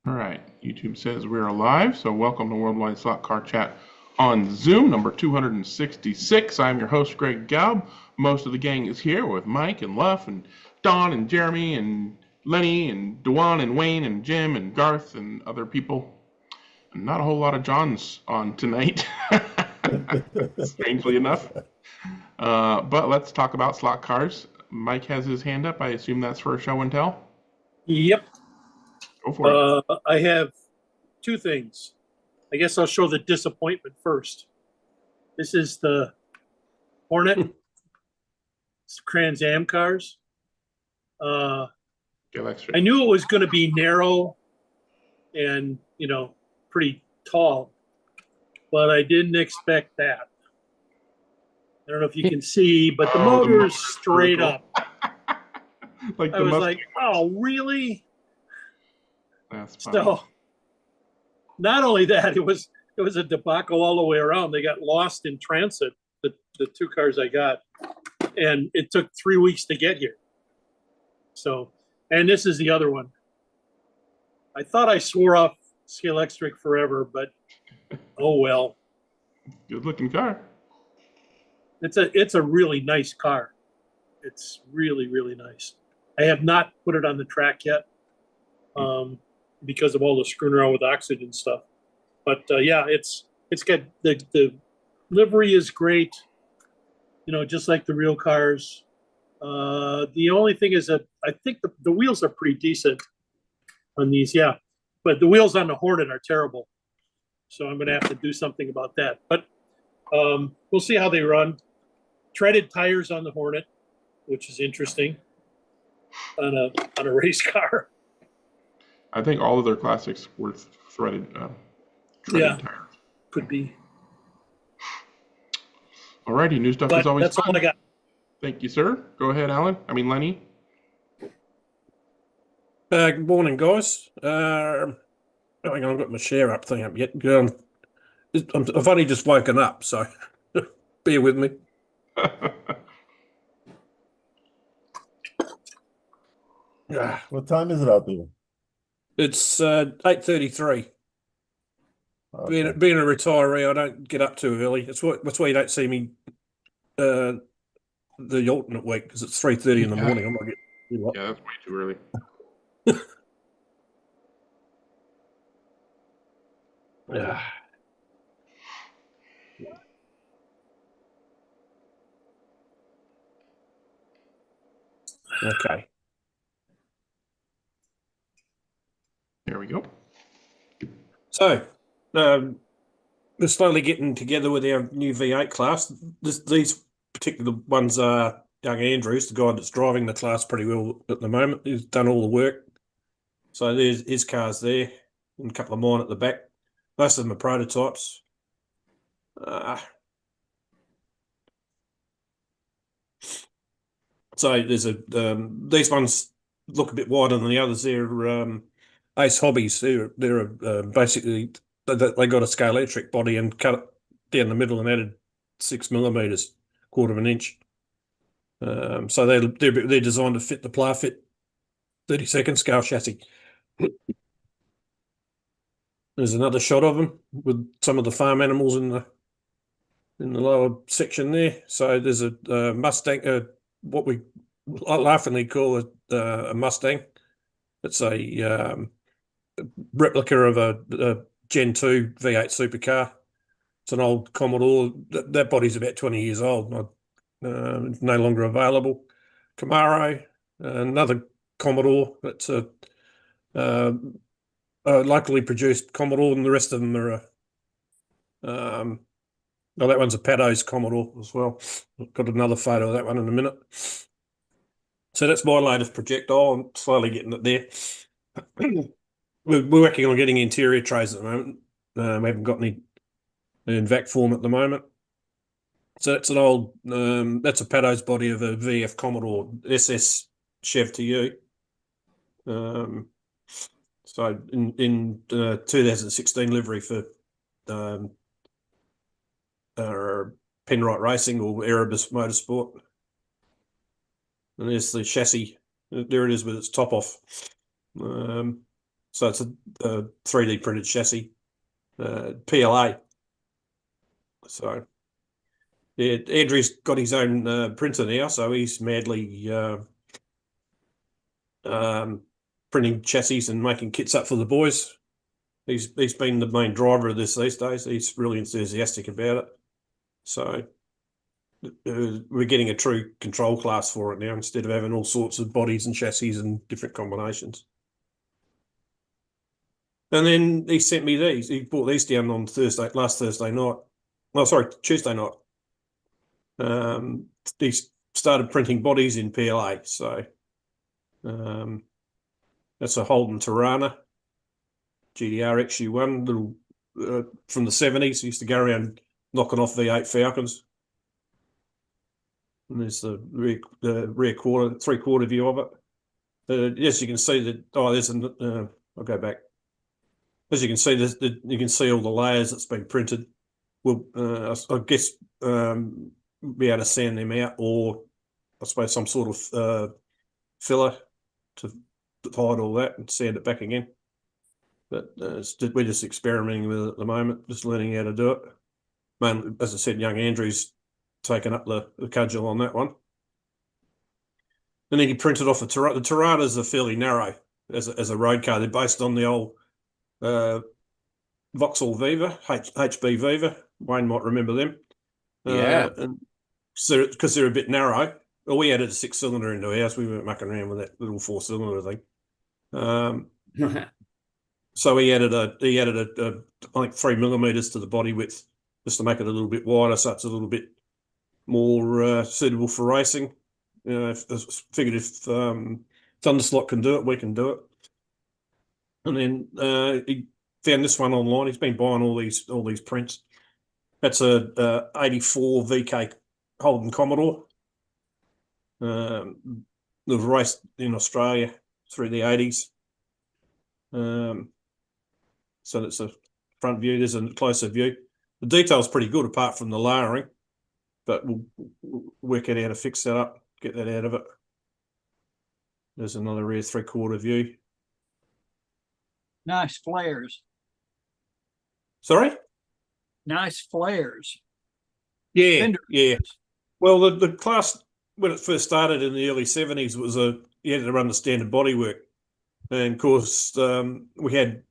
All right, YouTube says we're alive, so welcome to Worldwide Slot Car Chat on Zoom, number 266. I'm your host, Greg Gaub. Most of the gang is here with Mike and Luff and Don and Jeremy and Lenny and Dewan and Wayne and Jim and Garth and other people. And not a whole lot of Johns on tonight, strangely enough. But let's talk about slot cars. Mike has his hand up. I assume that's for a show and tell. Yep. Go for it. I have two things. I guess I'll show the disappointment first. This is the Hornet Trans Am cars. I knew it was going to be narrow and, pretty tall, but I didn't expect that. I don't know if you can see, but the motor is straight up. Like I was like, oh, really? That's funny. So not only that, it was a debacle all the way around. They got lost in transit, the two cars I got, and it took 3 weeks to get here. So, and this is the other one. I thought I swore off Scalextric forever, but oh well. Good looking car. It's a really nice car. It's really, really nice. I have not put it on the track yet. Because of all the screwing around with oxygen stuff. But yeah, it's got the livery is great, just like the real cars. The only thing is that I think the wheels are pretty decent on these, yeah. But the wheels on the Hornet are terrible. So I'm gonna have to do something about that. But we'll see how they run. Treaded tires on the Hornet, which is interesting on a race car. I think all of their classics were treaded tires. Could be. Alrighty, new stuff is always that's fun. all I got. Thank you, sir. Go ahead, Lenny. Good morning, guys. Hang on, I've got my share up thing up yet. I've only just woken up, so bear with me. What time is it out there? It's 8:33. Okay. Being a retiree, I don't get up too early. That's why you don't see me the alternate week, because it's 3:30 in the morning. I'm not getting up. Yeah, that's way too early. Yeah. Okay. There we go. So, we're slowly getting together with our new V8 class. These particular ones are young Andrews, the guy that's driving the class pretty well at the moment. He's done all the work. So there's his cars there, and a couple of mine at the back. Most of them are prototypes. So there's these ones look a bit wider than the others. They're Ace Hobbies. They're basically they got a Scalextric body and cut it down the middle and added 6 millimeters, quarter of an inch. So they're designed to fit the Plafit 32nd scale chassis. There's another shot of them with some of the farm animals in the lower section there. So there's a Mustang, what we laughingly call a Mustang. It's a replica of a Gen 2 V8 supercar. It's an old Commodore. That body's about 20 years old. No longer available. Camaro, another Commodore. That's a locally produced Commodore, and the rest of them are that one's a Pado's Commodore as well. I've got another photo of that one in a minute. So that's my latest projectile. I'm slowly getting it there. We're working on getting interior trays at the moment. We haven't got any in vac form at the moment. So that's an old, that's a Pado's body of a VF Commodore SS Chev to you. So in 2016 livery for Penrite Racing or Erebus Motorsport. And there's the chassis. There it is with its top off. So it's a 3D printed chassis, PLA. So yeah, Andrew's got his own printer now, so he's madly printing chassis and making kits up for the boys. He's been the main driver of this these days. He's really enthusiastic about it. So we're getting a true control class for it now instead of having all sorts of bodies and chassis and different combinations. And then he sent me these. He brought these down on last Thursday night. Oh, sorry, Tuesday night. He started printing bodies in PLA. So that's a Holden Tirana GDR XU1, little from the 70s. He used to go around knocking off V8 Falcons. And there's the rear quarter, three-quarter view of it. Yes, you can see that. Oh, there's an. I'll go back. As you can see, you can see all the layers that's been printed. We'll, I guess, be able to sand them out, or I suppose some sort of filler to hide all that and sand it back again. But we're just experimenting with it at the moment, just learning how to do it. Man, as I said, young Andrew's taken up the cudgel on that one. And then he printed off the Tirana. The Tiranas are fairly narrow as a road car. They're based on the old Vauxhall Viva, HB Viva. Wayne might remember them. Yeah. And so, because they're a bit narrow. Well, we added a 6-cylinder into ours. We weren't mucking around with that little 4-cylinder thing. So he added a I think 3 millimeters to the body width just to make it a little bit wider, so it's a little bit more suitable for racing. You know, figured if Thunderslot can do it, we can do it. And then he found this one online. He's been buying all these prints. That's a 84 VK Holden Commodore. They've raced in Australia through the 80s. So that's a front view. There's a closer view. The detail's pretty good apart from the layering, but we'll work out how to fix that up, get that out of it. There's another rear 3/4 view. Nice flares. Sorry? Nice flares. Yeah, Fender yeah. flares. Well, the class, when it first started in the early 70s, was you had to run the standard bodywork. And of course, we had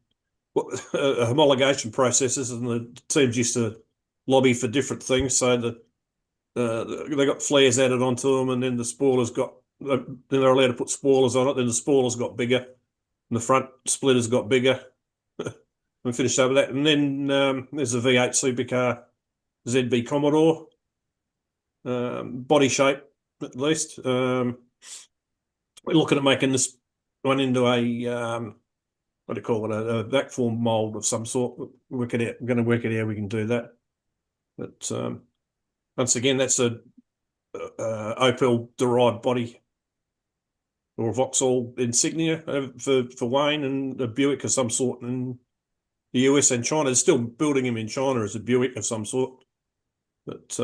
homologation processes, and the teams used to lobby for different things. So they got flares added onto them, and then the spoilers then they're allowed to put spoilers on it. Then the spoilers got bigger, and the front splitters got bigger. We finished up with that. And then there's a V8 supercar ZB Commodore, body shape at least. We're looking at making this one into a what do you call it, a vac form mold of some sort. We're going to work it out. We can do that. But once again, that's a Opel derived body or a Vauxhall insignia for Wayne, and a Buick of some sort in the US and China. They're still building him in China as a Buick of some sort. But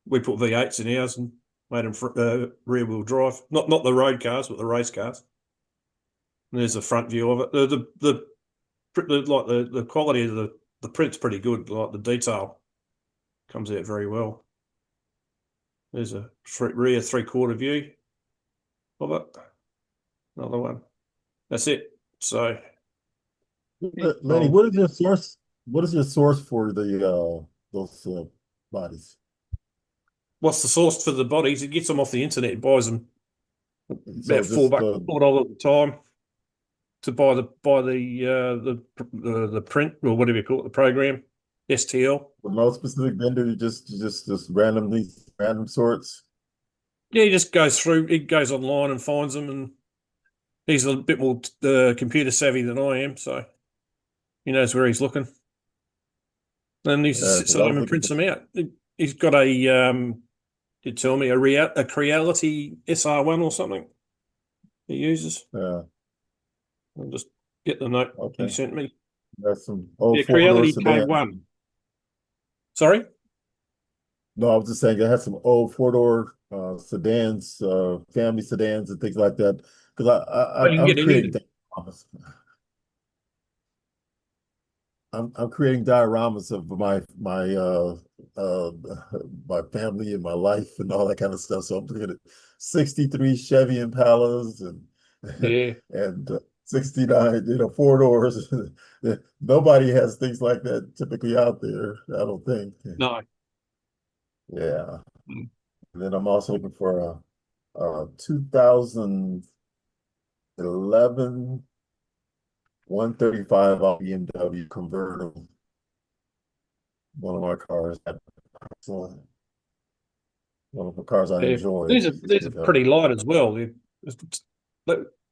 we put V8s in ours and made them rear wheel drive. Not the road cars, but the race cars. And there's a front view of it. The quality of the print's pretty good. Like the detail comes out very well. There's a rear 3/4 view of it. Another one. That's it. So, Lenny, what is your source? What is your source for the those bodies? what's the source for the bodies? He gets them off the internet. He buys them So about just $4 at the time to buy the print, or whatever you call it, the program, STL. with no specific vendor, you just random sorts. Yeah, he just goes through. He goes online and finds them, and he's a bit more computer savvy than I am, so he knows where he's looking. And he just sits at home and prints them out. He's got a you tell me a Creality SR1 or something he uses. Yeah. I'll just get the note Okay. he sent me. That's some old Yeah, four-door Creality sedan. K1. Sorry? No, I was just saying it has some old four-door sedans, family sedans and things like that. Because You can I've get created anything. that. I'm creating dioramas of uh my family and my life and all that kind of stuff. So I'm looking at 63 Chevy Impalas and Yeah. and 69, four doors. Nobody has things like that typically out there, I don't think. No. Yeah. Mm. And then I'm also looking for a 2011 135 BMW Convertible. One of my cars. Excellent. One of the cars I Yeah. enjoy. These are pretty light as well. They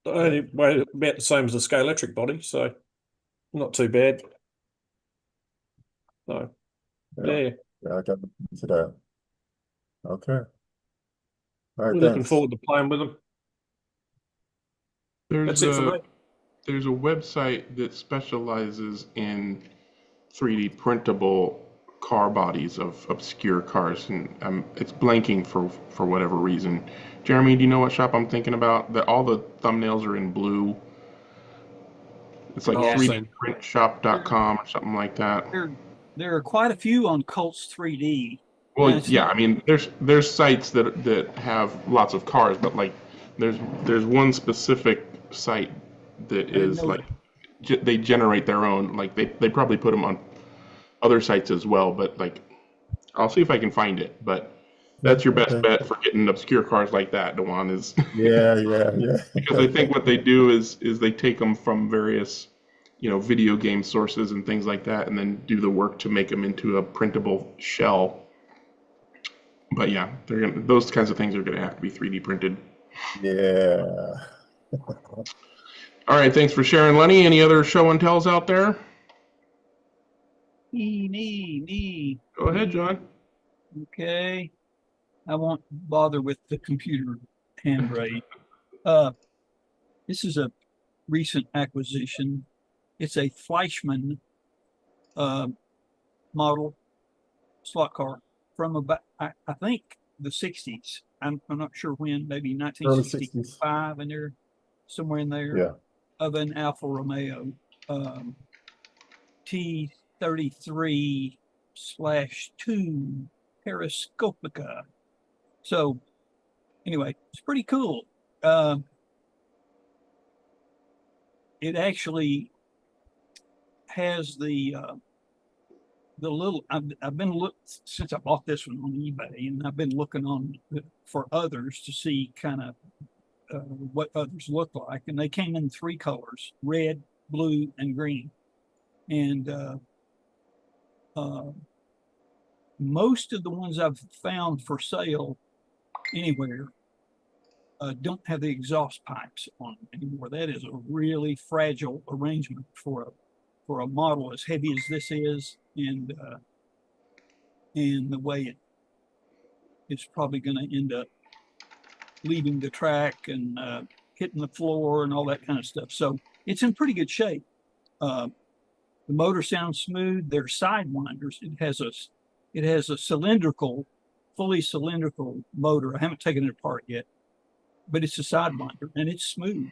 only weigh about the same as the scale electric body, so not too bad. So Yeah, yeah, yeah, I got into that. Okay. All right, we're looking thanks. forward to playing with them. There's That's it for a me. there's a website that specializes in 3D printable car bodies of obscure cars, and it's blanking for whatever reason. Jeremy, do you know what shop I'm thinking about? That all the thumbnails are in blue. It's like Oh, I've Yeah. seen. 3dprintshop.com or something like that. There are quite a few on Colts 3D. Now, Well, it's yeah, not I mean, there's sites that have lots of cars, but like there's one specific site that I didn't is know like that. they generate their own. Like they probably put them on other sites as well, but like I'll see if I can find it. But Okay, that's your best okay. bet for getting obscure cars like that, Dewan, is Yeah, yeah, because I yeah. think what they do is they take them from various, video game sources and things like that, and then do the work to make them into a printable shell. But yeah, those kinds of things are gonna have to be 3D printed. Yeah. All right, thanks for sharing, Lenny. Any other show and tells out there? Me. Go ahead, John. Okay. I won't bother with the computer hand braid. Uh, this is a recent acquisition. It's a Flechman uh, model slot car from about, I think, the 60s. I'm not sure when, maybe Early 60s. 1965, and there, somewhere in there, Yeah. of an Alfa Romeo T33/2 Periscopica. So anyway, it's pretty cool. It actually has the little. I've been since I bought this one on eBay, and I've been looking on for others to see kind of what others look like, and they came in three colors: red, blue, and green. And most of the ones I've found for sale anywhere don't have the exhaust pipes on them anymore. That is a really fragile arrangement for a model as heavy as this is, and the way it's probably going to end up leaving the track and hitting the floor and all that kind of stuff. So it's in pretty good shape. The motor sounds smooth. They're sidewinders. It has a fully cylindrical motor. I haven't taken it apart yet, but it's a sidewinder and it's smooth.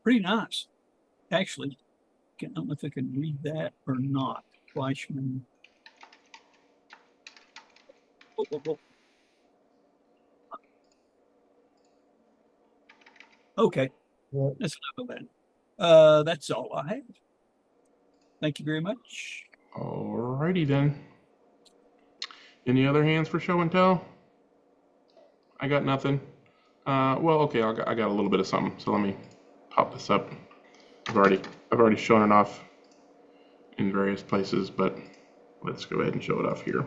Pretty nice, actually. I don't know if I can read that or not. Fleischmann. Oh. Okay, Yeah. that's enough of that. That's all I have. Thank you very much. Alrighty then. Any other hands for show and tell? I got nothing. Well, okay, I got a little bit of something. So let me pop this up. I've already shown it off in various places, but let's go ahead and show it off here.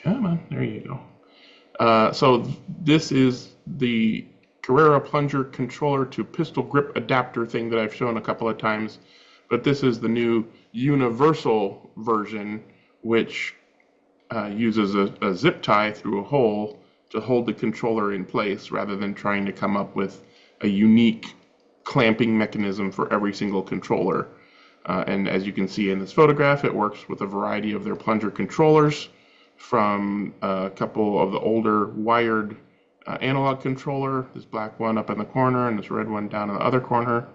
Come on, there you go. So this is the Carrera plunger controller to pistol grip adapter thing that I've shown a couple of times, but this is the new universal version, which uses a zip tie through a hole to hold the controller in place rather than trying to come up with a unique clamping mechanism for every single controller. And as you can see in this photograph, it works with a variety of their plunger controllers, from a couple of the older wired analog controller, this black one up in the corner and this red one down in the other corner.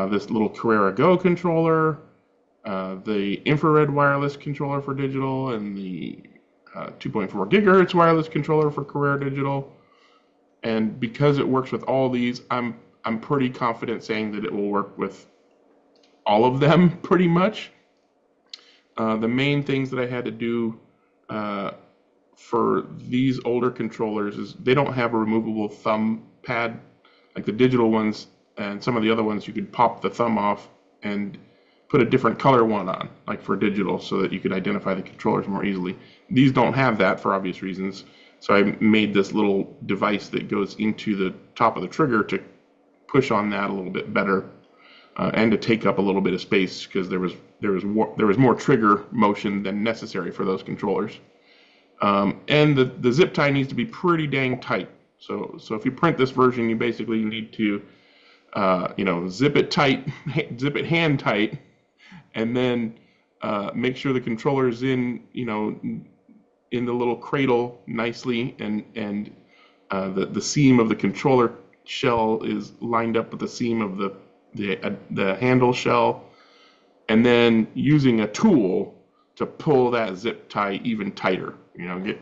This little Carrera Go controller, the infrared wireless controller for digital, and the 2.4 gigahertz wireless controller for Carrera Digital. And because it works with all these, I'm pretty confident saying that it will work with all of them pretty much. The main things that I had to do for these older controllers is they don't have a removable thumb pad like the digital ones, and some of the other ones you could pop the thumb off and put a different color one on, like for digital, so that you could identify the controllers more easily. These don't have that for obvious reasons, so I made this little device that goes into the top of the trigger to push on that a little bit better, and to take up a little bit of space, because there was more trigger motion than necessary for those controllers. And the zip tie needs to be pretty dang tight. So if you print this version, you basically need to zip it tight, zip it hand tight, and then make sure the controller is in the little cradle nicely, and the seam of the controller shell is lined up with the seam of the handle shell, and then using a tool to pull that zip tie even tighter.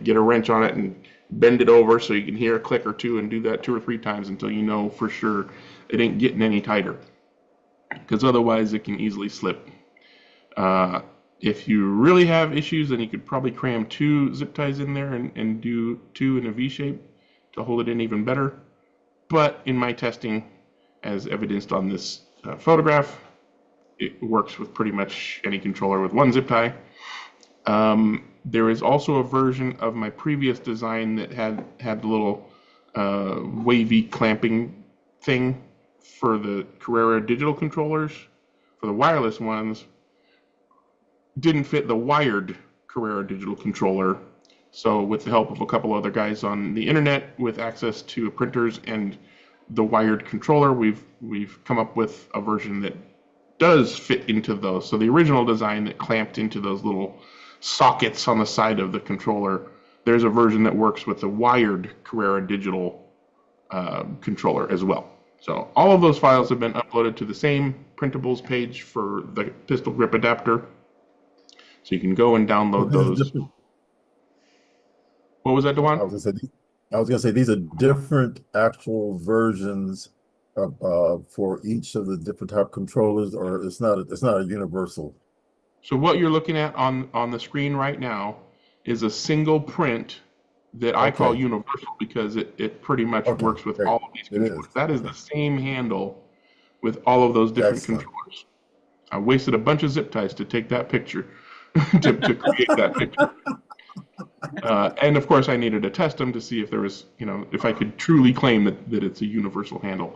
Get a wrench on it and bend it over so you can hear a click or two, and do that 2 or 3 times until you know for sure it ain't getting any tighter, because otherwise it can easily slip. If you really have issues, then you could probably cram 2 zip ties in there and do 2 in a V shape to hold it in even better. But in my testing, as evidenced on this photograph, it works with pretty much any controller with 1 zip tie. There is also a version of my previous design that had the little wavy clamping thing for the Carrera digital controllers. For the wireless ones, didn't fit the wired Carrera digital controller. So with the help of a couple other guys on the internet with access to printers and the wired controller, we've come up with a version that does fit into those. So the original design that clamped into those little sockets on the side of the controller, there's a version that works with the wired Carrera digital controller as well. So all of those files have been uploaded to the same printables page for the pistol grip adapter. So you can go and download those. What was that, Dewan? I was gonna say these are different actual versions of for each of the different type controllers, or it's not a universal. So what you're looking at on the screen right now is a single print that I call universal, because it pretty much works with all of these controllers. That is the same handle with all of those different controllers. I wasted a bunch of zip ties to take that picture, to create that picture. And of course I needed to test them to see if there was, if I could truly claim that it's a universal handle.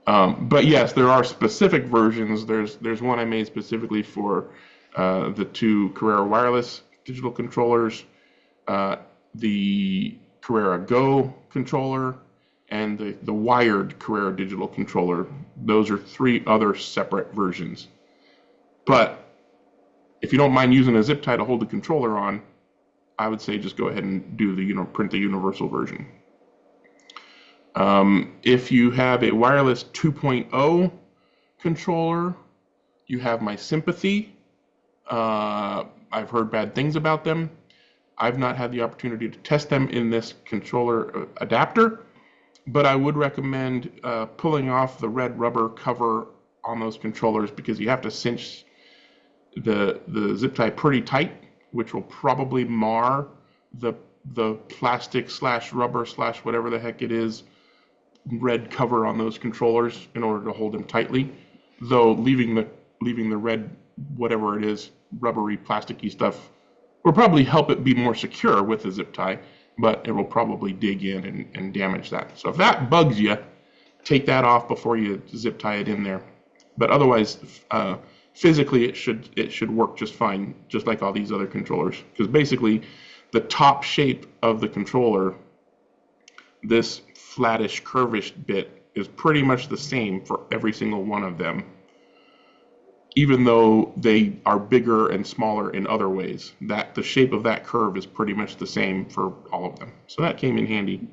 But yes, there are specific versions. There's one I made specifically for the 2 Carrera wireless digital controllers, the Carrera Go controller, and the wired Carrera digital controller. Those are 3 other separate versions. But if you don't mind using a zip tie to hold the controller on, I would say just go ahead and do print the universal version. If you have a wireless 2.0 controller, you have my sympathy. I've heard bad things about them. I've not had the opportunity to test them in this controller adapter, but I would recommend pulling off the red rubber cover on those controllers, because you have to cinch the zip tie pretty tight, which will probably mar the plastic / rubber / whatever the heck it is red cover on those controllers in order to hold them tightly. Though leaving the red, whatever it is, rubbery plasticky stuff will probably help it be more secure with the zip tie, but it will probably dig in and damage that. So if that bugs you, take that off before you zip tie it in there. But otherwise, physically it should work just fine, just like all these other controllers, because basically the top shape of the controller, this flattish curvish bit, is pretty much the same for every single one of them, even though they are bigger and smaller in other ways. That the shape of that curve is pretty much the same for all of them. So that came in handy.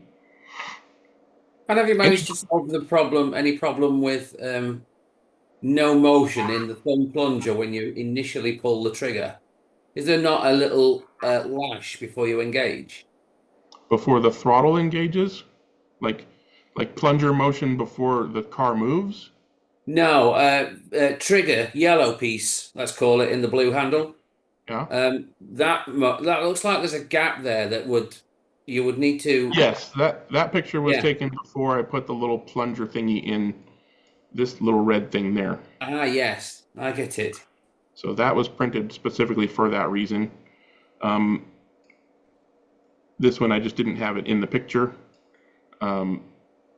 And have you managed to solve the problem, any problem with no motion in the thumb plunger when you initially pull the trigger? Is there not a little lash before you engage? Before the throttle engages, like plunger motion before the car moves. No, trigger, yellow piece, let's call it, in the blue handle. Yeah. That looks like there's a gap there that you would need to. Yes, that picture was Yeah. taken before I put the little plunger thingy in this little red thing there. Ah, yes, I get it. So that was printed specifically for that reason. This one I just didn't have it in the picture. And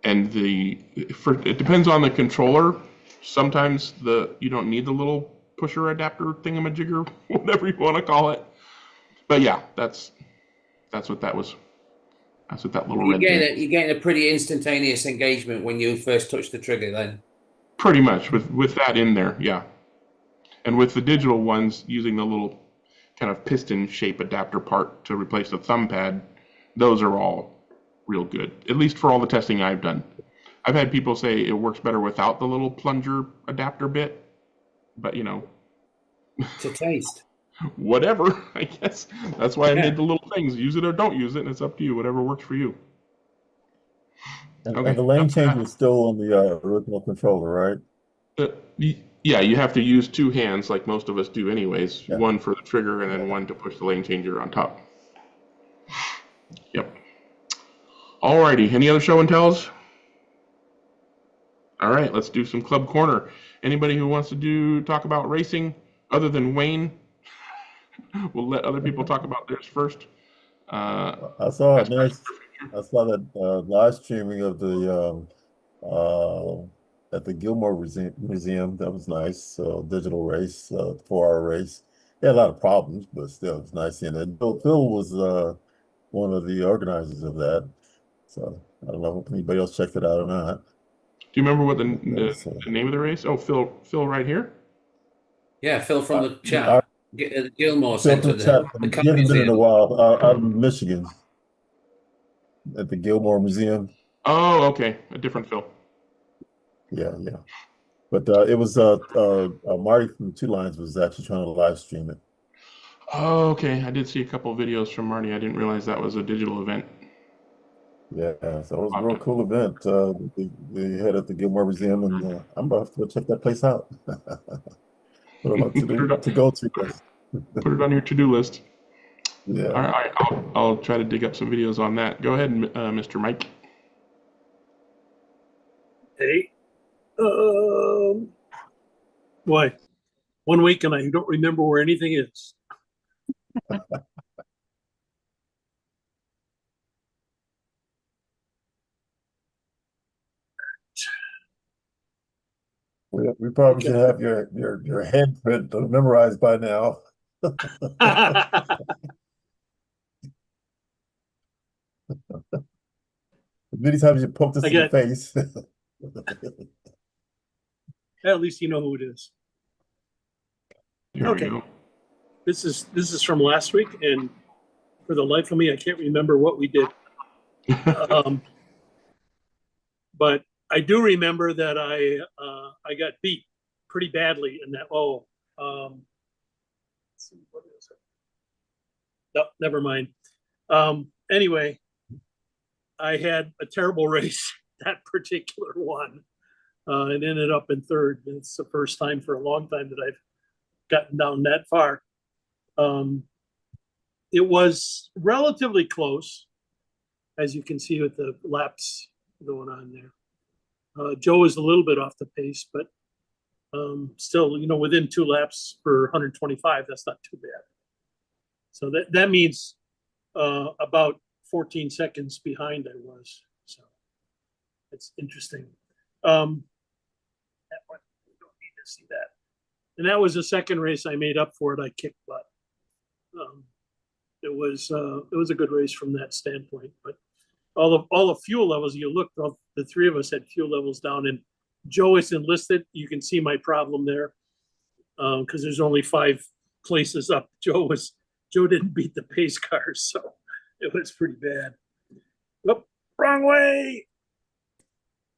it depends on the controller. Sometimes you don't need the little pusher adapter thingamajigger, whatever you want to call it. But yeah, that's what that was. That's what that little red thing. You're getting a pretty instantaneous engagement when you first touch the trigger, then. Pretty much with that in there, yeah. And with the digital ones, using the little kind of piston shape adapter part to replace the thumb pad, those are all real good, at least for all the testing I've done. I've had people say it works better without the little plunger adapter bit, but you know. It's a taste. Whatever, I guess. That's why I made the little things. Use it or don't use it, and it's up to you, whatever works for you. And, Okay. and the lane change is still on the original controller, right? Yeah, you have to use two hands like most of us do anyways. Yeah. One for the trigger and then one to push the lane changer on top. Yep. Alrighty, any other show and tells? All right, let's do some Club Corner. Anybody who wants to talk about racing other than Wayne? We'll let other people talk about theirs first. I saw it nice. I saw that live streaming of the at the Gilmore Museum. That was nice. Digital race, 4-hour race. He had a lot of problems, but still, it's nice seeing it. Phil was one of the organizers of that. So I don't know if anybody else checked it out or not. Do you remember what the name of the race? Oh, Phil right here? Yeah, Phil from the chat. Gilmore Center. He hasn't been in a while. Out in Michigan at the Gilmore Museum. Oh, okay. A different Phil. Yeah. But it was Marty from Two Lines was actually trying to live stream it. Oh, okay. I did see a couple of videos from Marty. I didn't realize that was a digital event. Yeah, so it was a real cool event. They had at the Gilmore Museum, and I'm about to go check that place out. Put it to go to. Put it on your to-do list. Yeah. All right, I'll try to dig up some videos on that. Go ahead, Mr. Mike. Hey, boy, 1 week and I don't remember where anything is. We probably should have your handprint memorized by now. Many times you poke this in the face. At least you know who it is. Here we go. This is from last week, and for the life of me, I can't remember what we did. But I do remember that I got beat pretty badly in that. Let's see, what is it? No, never mind. Anyway, I had a terrible race that particular one. And ended up in third. It's the first time for a long time that I've gotten down that far. It was relatively close, as you can see with the laps going on there. Joe was a little bit off the pace, but still, within 2 laps per 125, that's not too bad. So that means about 14 seconds behind I was. So it's interesting. That one, you don't need to see that. And that was the second race I made up for it. I kicked butt. It was a good race from that standpoint. But all the fuel levels, you look, the 3 of us had fuel levels down, and Joe is enlisted. You can see my problem there because there's only 5 places up. Joe didn't beat the pace cars, so it was pretty bad. Whoop, wrong way.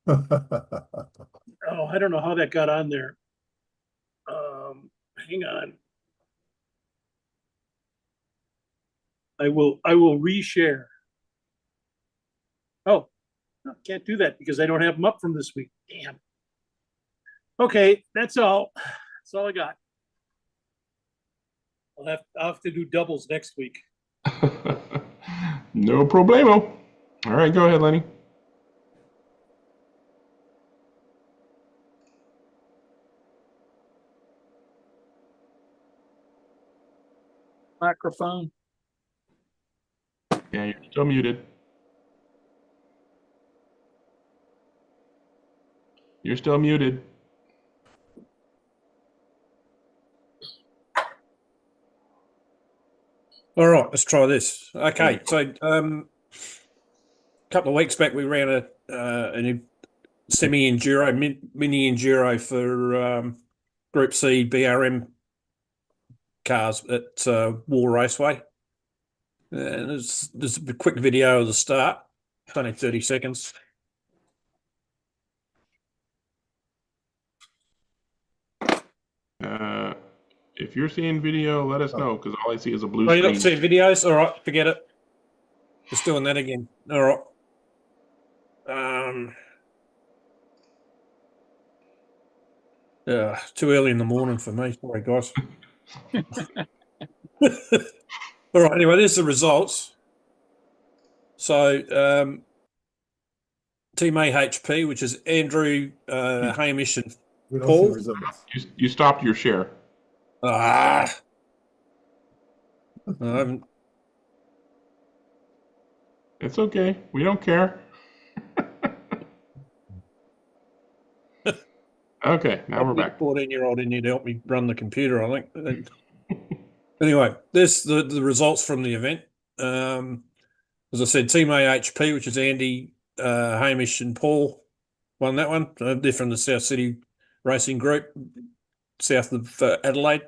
Oh, I don't know how that got on there. Hang on. I will reshare. Oh, no, can't do that because I don't have them up from this week. Damn. Okay, that's all. That's all I got. I'll have to do doubles next week. No problemo. All right, go ahead, Lenny. Microphone. Yeah, you're still muted. You're still muted. All right, let's try this. Okay, so a couple of weeks back we ran a semi-enduro, mini enduro for Group C BRM cars at War Raceway. And there's a quick video of the start. It's only 30 seconds. If you're seeing video, let us know because all I see is a blue Oh, you're screen. not seeing videos? All right, forget it. Just doing that again. All right. Too early in the morning for me. Sorry, guys. All right, anyway, there's the results. So Team AHP, which is Andrew, Hamish, and We don't see Paul. results. You stopped your share. I haven't. It's okay. We don't care. Okay, now we're back. 14-year-old in here to help me run the computer, I think. Anyway, there's the results from the event. As I said, Team AHP, which is Andy, Hamish, and Paul, won that one. They're from the South City Racing Group, south of Adelaide.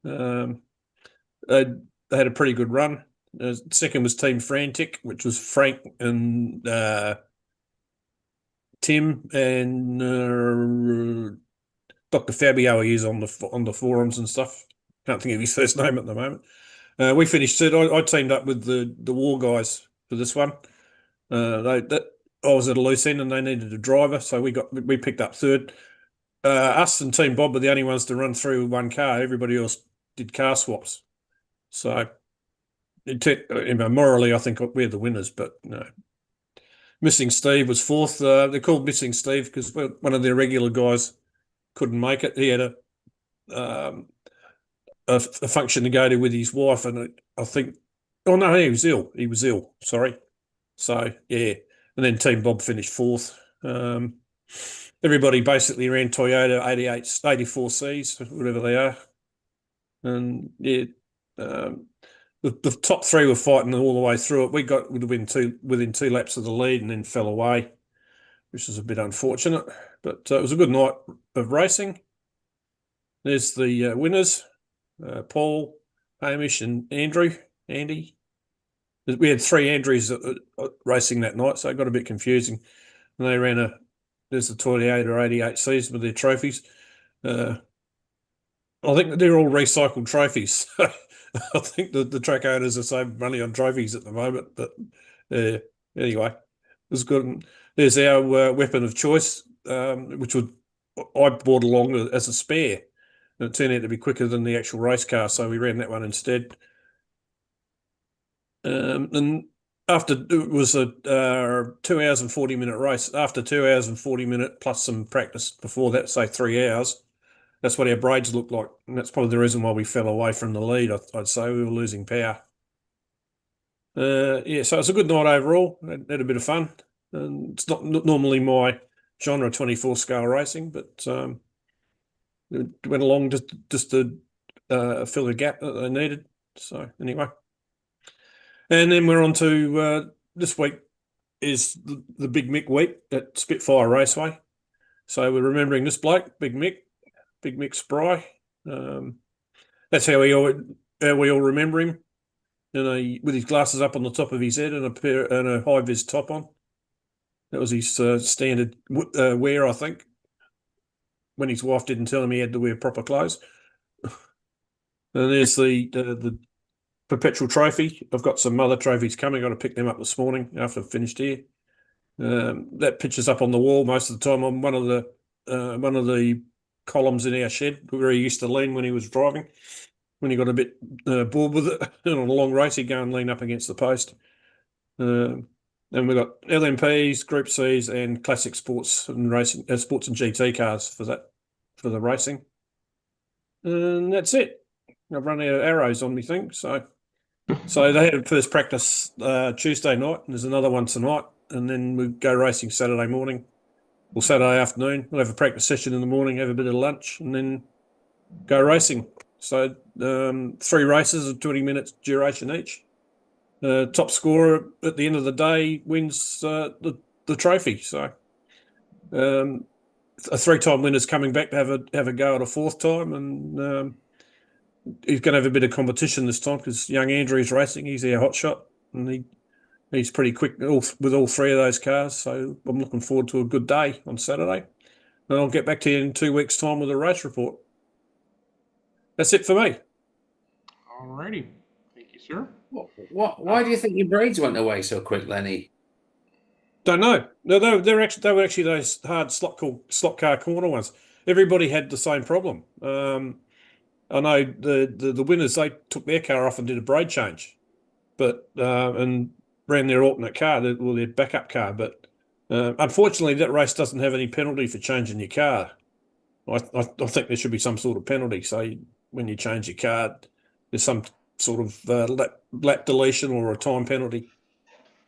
They had a pretty good run. Second was Team Frantic, which was Frank and Tim and Dr. Fabio. He is on the forums and stuff. Can't think of his first name at the moment. We finished third. I teamed up with the War guys for this one. I was at a loose end and they needed a driver, so we picked up third. Us and Team Bob were the only ones to run through one car. Everybody else did car swaps. So morally, I think we're the winners, but no. Missing Steve was fourth. They're called Missing Steve because one of their regular guys couldn't make it. He had a function to go to with his wife, and I think, oh no, he was ill. He was ill. Sorry. So yeah, and then Team Bob finished fourth. Everybody basically ran Toyota 84Cs, whatever they are, and yeah, the top three were fighting all the way through it. We got within two laps of the lead and then fell away, which is a bit unfortunate. But it was a good night of racing. There's the winners. Paul, Hamish, and Andy. We had three Andrews racing that night, so it got a bit confusing. And they ran there's the Toyota 88Cs with their trophies. I think they're all recycled trophies. I think the track owners are saving money on trophies at the moment. But anyway, it was good. There's our weapon of choice, which I brought along as a spare. And it turned out to be quicker than the actual race car, so we ran that one instead. And after it was a 2 hours and 40-minute race, after 2 hours and 40 minutes plus some practice before that, say 3 hours, that's what our braids looked like. And that's probably the reason why we fell away from the lead, I'd say. We were losing power. Yeah, so it's a good night overall. Had a bit of fun. And it's not normally my genre, 24 scale racing, but it went along just to fill the gap that they needed. So anyway, and then we're on to this week is the Big Mick week at Spitfire Raceway. So we're remembering this bloke, Big Mick Spry. That's how we all remember him. With his glasses up on the top of his head and a high vis top on. That was his standard wear, I think. When his wife didn't tell him he had to wear proper clothes. And there's the perpetual trophy. I've got some other trophies coming. Got to pick them up this morning after I've finished here. That picture's up on the wall most of the time on one of the columns in our shed where he used to lean when he was driving. When he got a bit bored with it and on a long race, he'd go and lean up against the post. And we've got LMPs, Group Cs, and classic sports and racing, sports and GT cars for the racing. And that's it. I've run out of arrows on me thing. So they had first practice Tuesday night, and there's another one tonight, and then we go racing Saturday morning or Saturday afternoon. We'll have a practice session in the morning, have a bit of lunch, and then go racing. So 3 races of 20 minutes duration each. Top scorer at the end of the day wins the trophy. So a 3-time winner's coming back to have a go at a 4th time, and he's going to have a bit of competition this time because young Andrew's racing. He's our hot shot, and he's pretty quick with all 3 of those cars. So I'm looking forward to a good day on Saturday, and I'll get back to you in 2 weeks' time with a race report. That's it for me. All righty. Thank you, sir. Why do you think your braids went away so quick, Lenny? Don't know. No, they were actually those hard slot car corner ones. Everybody had the same problem. I know the winners, they took their car off and did a braid change, but and ran their alternate car, their backup car. But unfortunately, that race doesn't have any penalty for changing your car. I think there should be some sort of penalty. So when you change your car, there's some sort of lap deletion or a time penalty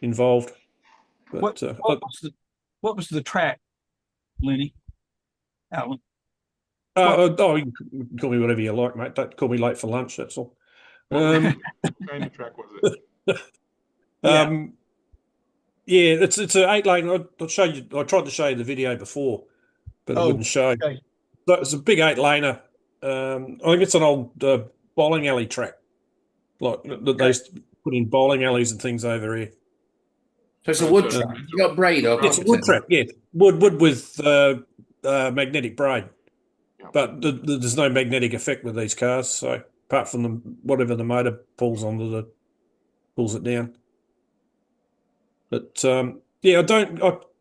involved. But what was the track, Lenny? Alan? You can call me whatever you like, mate. Don't call me late for lunch. That's all. What kind of track was it? It's an 8-lane. I tried to show you the video before, but it wouldn't show. Okay. But it's a big 8-laner. I think it's an old bowling alley track, like that they used to put in bowling alleys and things over here. So it's a wood track. You got braid or It's a wood track, yeah. Wood with magnetic braid. But there's no magnetic effect with these cars, so apart from whatever the motor pulls it down. But I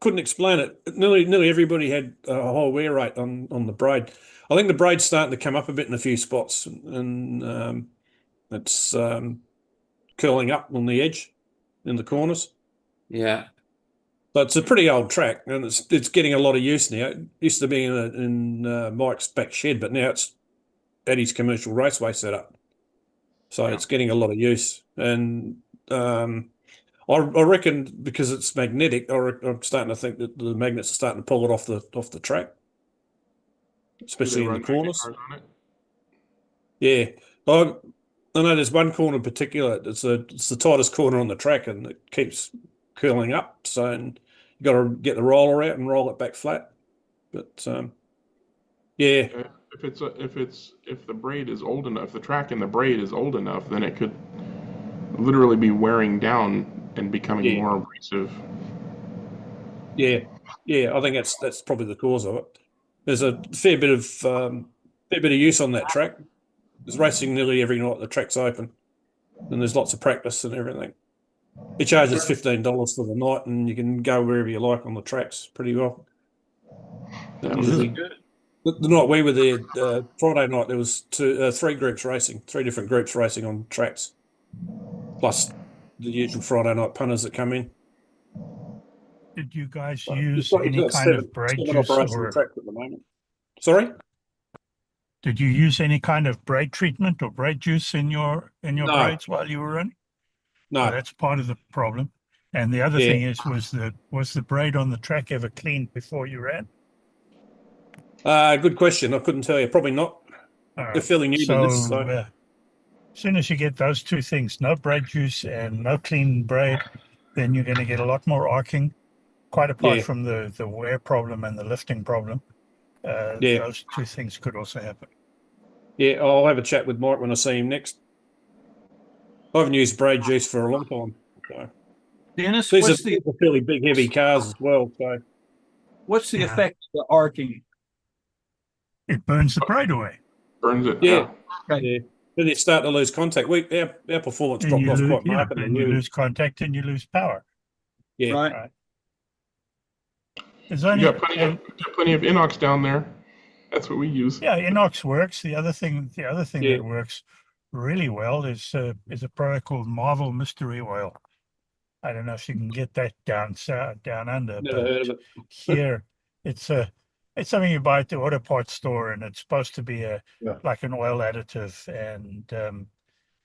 couldn't explain it. Nearly everybody had a high wear rate on the braid. I think the braid's starting to come up a bit in a few spots, and it's curling up on the edge in the corners. Yeah. But it's a pretty old track, and it's getting a lot of use now. It used to be in Mike's back shed, but now it's at his commercial raceway setup. So it's getting a lot of use. And I reckon because it's magnetic, I'm starting to think that the magnets are starting to pull it off the track, especially in the corners. Yeah. I know there's one corner in particular. It's the tightest corner on the track, and it keeps curling up. So you got to get the roller out and roll it back flat. But yeah. If the braid is old enough, the track in the braid is old enough, then it could literally be wearing down and becoming more abrasive. Yeah, I think that's probably the cause of it. There's a fair bit of use on that track. There's racing nearly every night. The track's open, and there's lots of practice and everything. He charges $15 for the night, and you can go wherever you like on the tracks pretty well. Really good. The night we were there, Friday night, there was 3 groups racing, 3 different groups racing on tracks, plus the usual Friday night punters that come in. Did you guys use any kind of braid juice or track at the moment? Sorry? Did you use any kind of braid treatment or braid juice in your braids while you were running? No. So that's part of the problem. And the other thing is, was the braid on the track ever cleaned before you ran? Good question. I couldn't tell you. Probably not. They're fairly new to this. So. As soon as you get those 2 things, no braid juice and no clean braid, then you're going to get a lot more arcing, quite apart from the wear problem and the lifting problem. Those 2 things could also happen. Yeah, I'll have a chat with Mike when I see him next. I haven't used braid juice for a long time. So. Dennis, These what's are fairly big, heavy cars as well. So the Yeah. effect of the arcing? It burns the braid away. Burns it. yeah, Okay. yeah. Then you start to lose contact. Our performance And dropped you off lose, quite yeah, markedly. and you lose contact and you lose power. Yeah. Right. Right. There's You only, got plenty of inox down there. That's what we use. yeah, inox works. The other thing Yeah. that works really well is a product called Marvel Mystery Oil. I don't know if you can get that down under, Never heard of but it. here it's something you buy at the auto parts store, and it's supposed to be Yeah. like an oil additive, and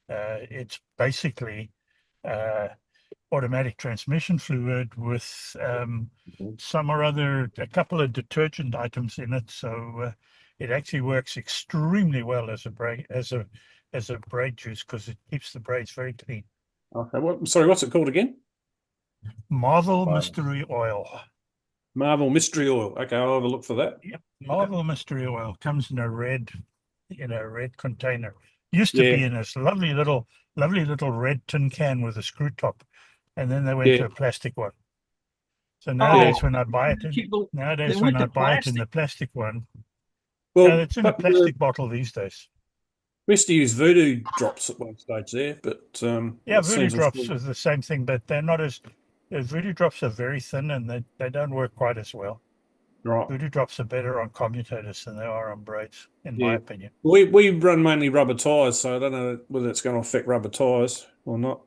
it's basically automatic transmission fluid with some or other, a couple of detergent items in it. So it actually works extremely well as a braid juice because it keeps the braids very clean. Okay. Sorry, what's it called again? Marvel Wow. Mystery Oil. Marvel Mystery Oil. Okay, I'll have a look for that. Yep. Marvel Mystery Oil comes in a red container. Used to be in this lovely little red tin can with a screw top, and then they went to a plastic one. So nowadays when I buy it, in the plastic one, Well, it's in a plastic bottle these days. we used to use voodoo drops at one stage there, but Yeah, voodoo drops is the same thing, but they're not as. Voodoo drops are very thin and they don't work quite as well. Right. Voodoo drops are better on commutators than they are on braids, in my opinion. We run mainly rubber tyres, so I don't know whether it's going to affect rubber tyres or not.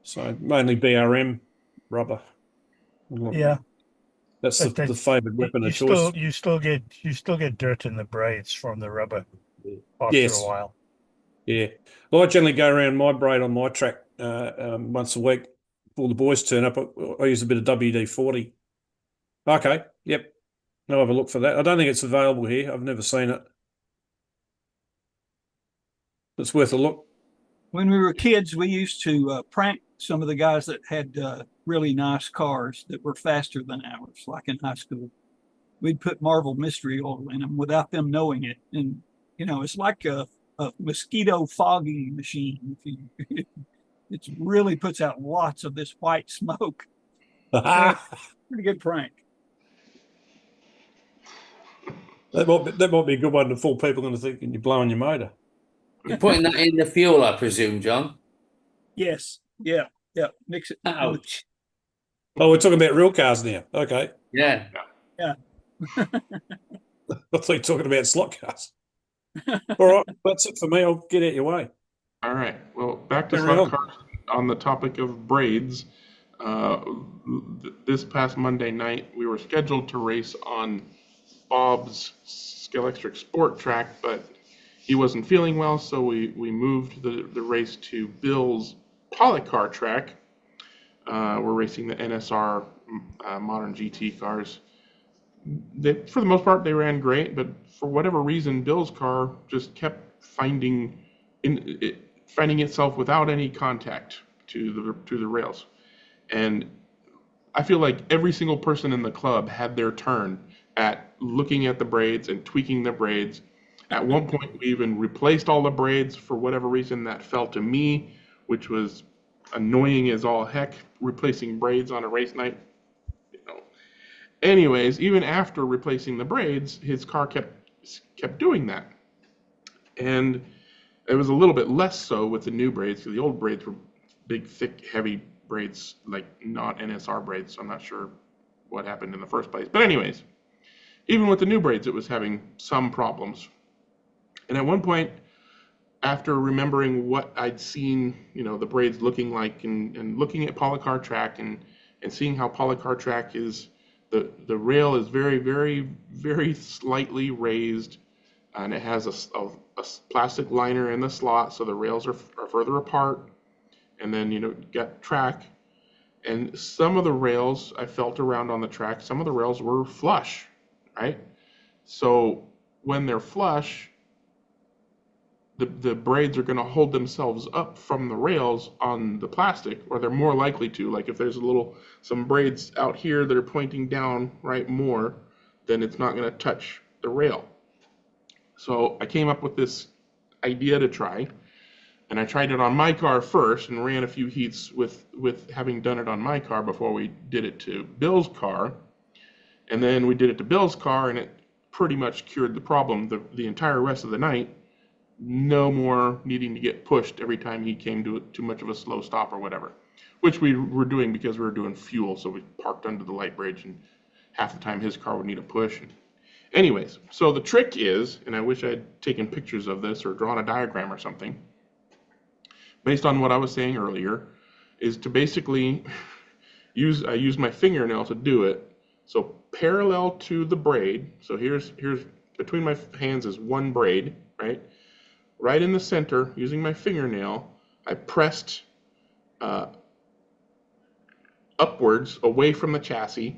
So mainly BRM rubber. Yeah, that's the favoured weapon of choice. You still get dirt in the braids from the rubber after a while. Yeah. Well, I generally go around my braid on my track once a week. All the boys turn up. I use a bit of WD-40. Okay. Yep. I'll have a look for that. I don't think it's available here. I've never seen it. It's worth a look. When we were kids, we used to prank some of the guys that had really nice cars that were faster than ours, like in high school. We'd put Marvel Mystery Oil in them without them knowing it. And, it's like a mosquito fogging machine. It really puts out lots of this white smoke. Pretty good prank. That might be a good one to fool people into thinking you're blowing your motor. You're putting that in the fuel, I presume, John? Yes. Yeah. Mix it. Ouch. Oh, we're talking about real cars now. Okay. Yeah. Yeah. I thought you were talking about slot cars. All right. That's it for me. I'll get out your way. All right. Well, back to slot cars on the topic of braids. This past Monday night, we were scheduled to race on Bob's Scalextric Sport track, but he wasn't feeling well, so we moved the race to Bill's Polycar track. We're racing the NSR modern GT cars. For the most part, they ran great, but for whatever reason, Bill's car just kept finding itself without any contact to the rails. And I feel like every single person in the club had their turn at looking at the braids and tweaking the braids. At one point, we even replaced all the braids for whatever reason that fell to me, which was annoying as all heck, replacing braids on a race night. Anyways, even after replacing the braids, his car kept doing that. And it was a little bit less so with the new braids, because the old braids were big, thick, heavy braids, like not NSR braids, so I'm not sure what happened in the first place. But anyways, even with the new braids, it was having some problems. And at one point, after remembering what I'd seen, the braids looking like, and looking at Polycar track and seeing how Polycar track is, the rail is very, very, very slightly raised, and it has a plastic liner in the slot, so the rails are further apart. And then, got track. And some of the rails, I felt around on the track, some of the rails were flush, right? So when they're flush, the braids are going to hold themselves up from the rails on the plastic, or they're more likely to. Like if there's some braids out here that are pointing down, right, more, then it's not going to touch the rail. So I came up with this idea to try. And I tried it on my car first and ran a few heats with having done it on my car before we did it to Bill's car. And then we did it to Bill's car, and it pretty much cured the problem the entire rest of the night. No more needing to get pushed every time he came to too much of a slow stop or whatever, which we were doing because we were doing fuel. So we parked under the light bridge, and half the time his car would need a push. Anyways, so the trick is, and I wish I'd taken pictures of this or drawn a diagram or something, based on what I was saying earlier, is to basically I use my fingernail to do it. So parallel to the braid, so here's between my hands is one braid, right? Right in the center, using my fingernail, I pressed upwards away from the chassis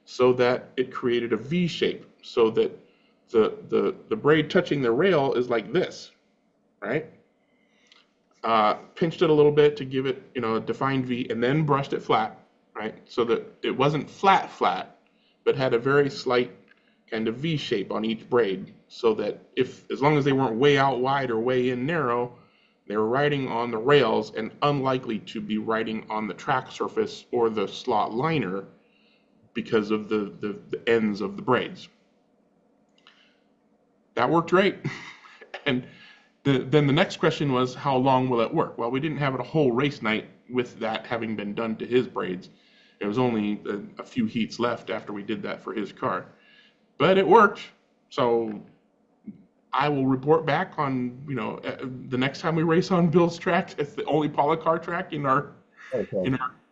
so that it created a V shape, so that the braid touching the rail is like this, right? Pinched it a little bit to give it, a defined V, and then brushed it flat, right? So that it wasn't flat, but had a very slight kind of V shape on each braid, so that as long as they weren't way out wide or way in narrow, they were riding on the rails and unlikely to be riding on the track surface or the slot liner because of the ends of the braids. That worked great. And then the next question was, how long will it work? Well, we didn't have it a whole race night with that having been done to his braids. There was only a few heats left after we did that for his car. But it worked. So I will report back on, the next time we race on Bill's track. It's the only polycar track in our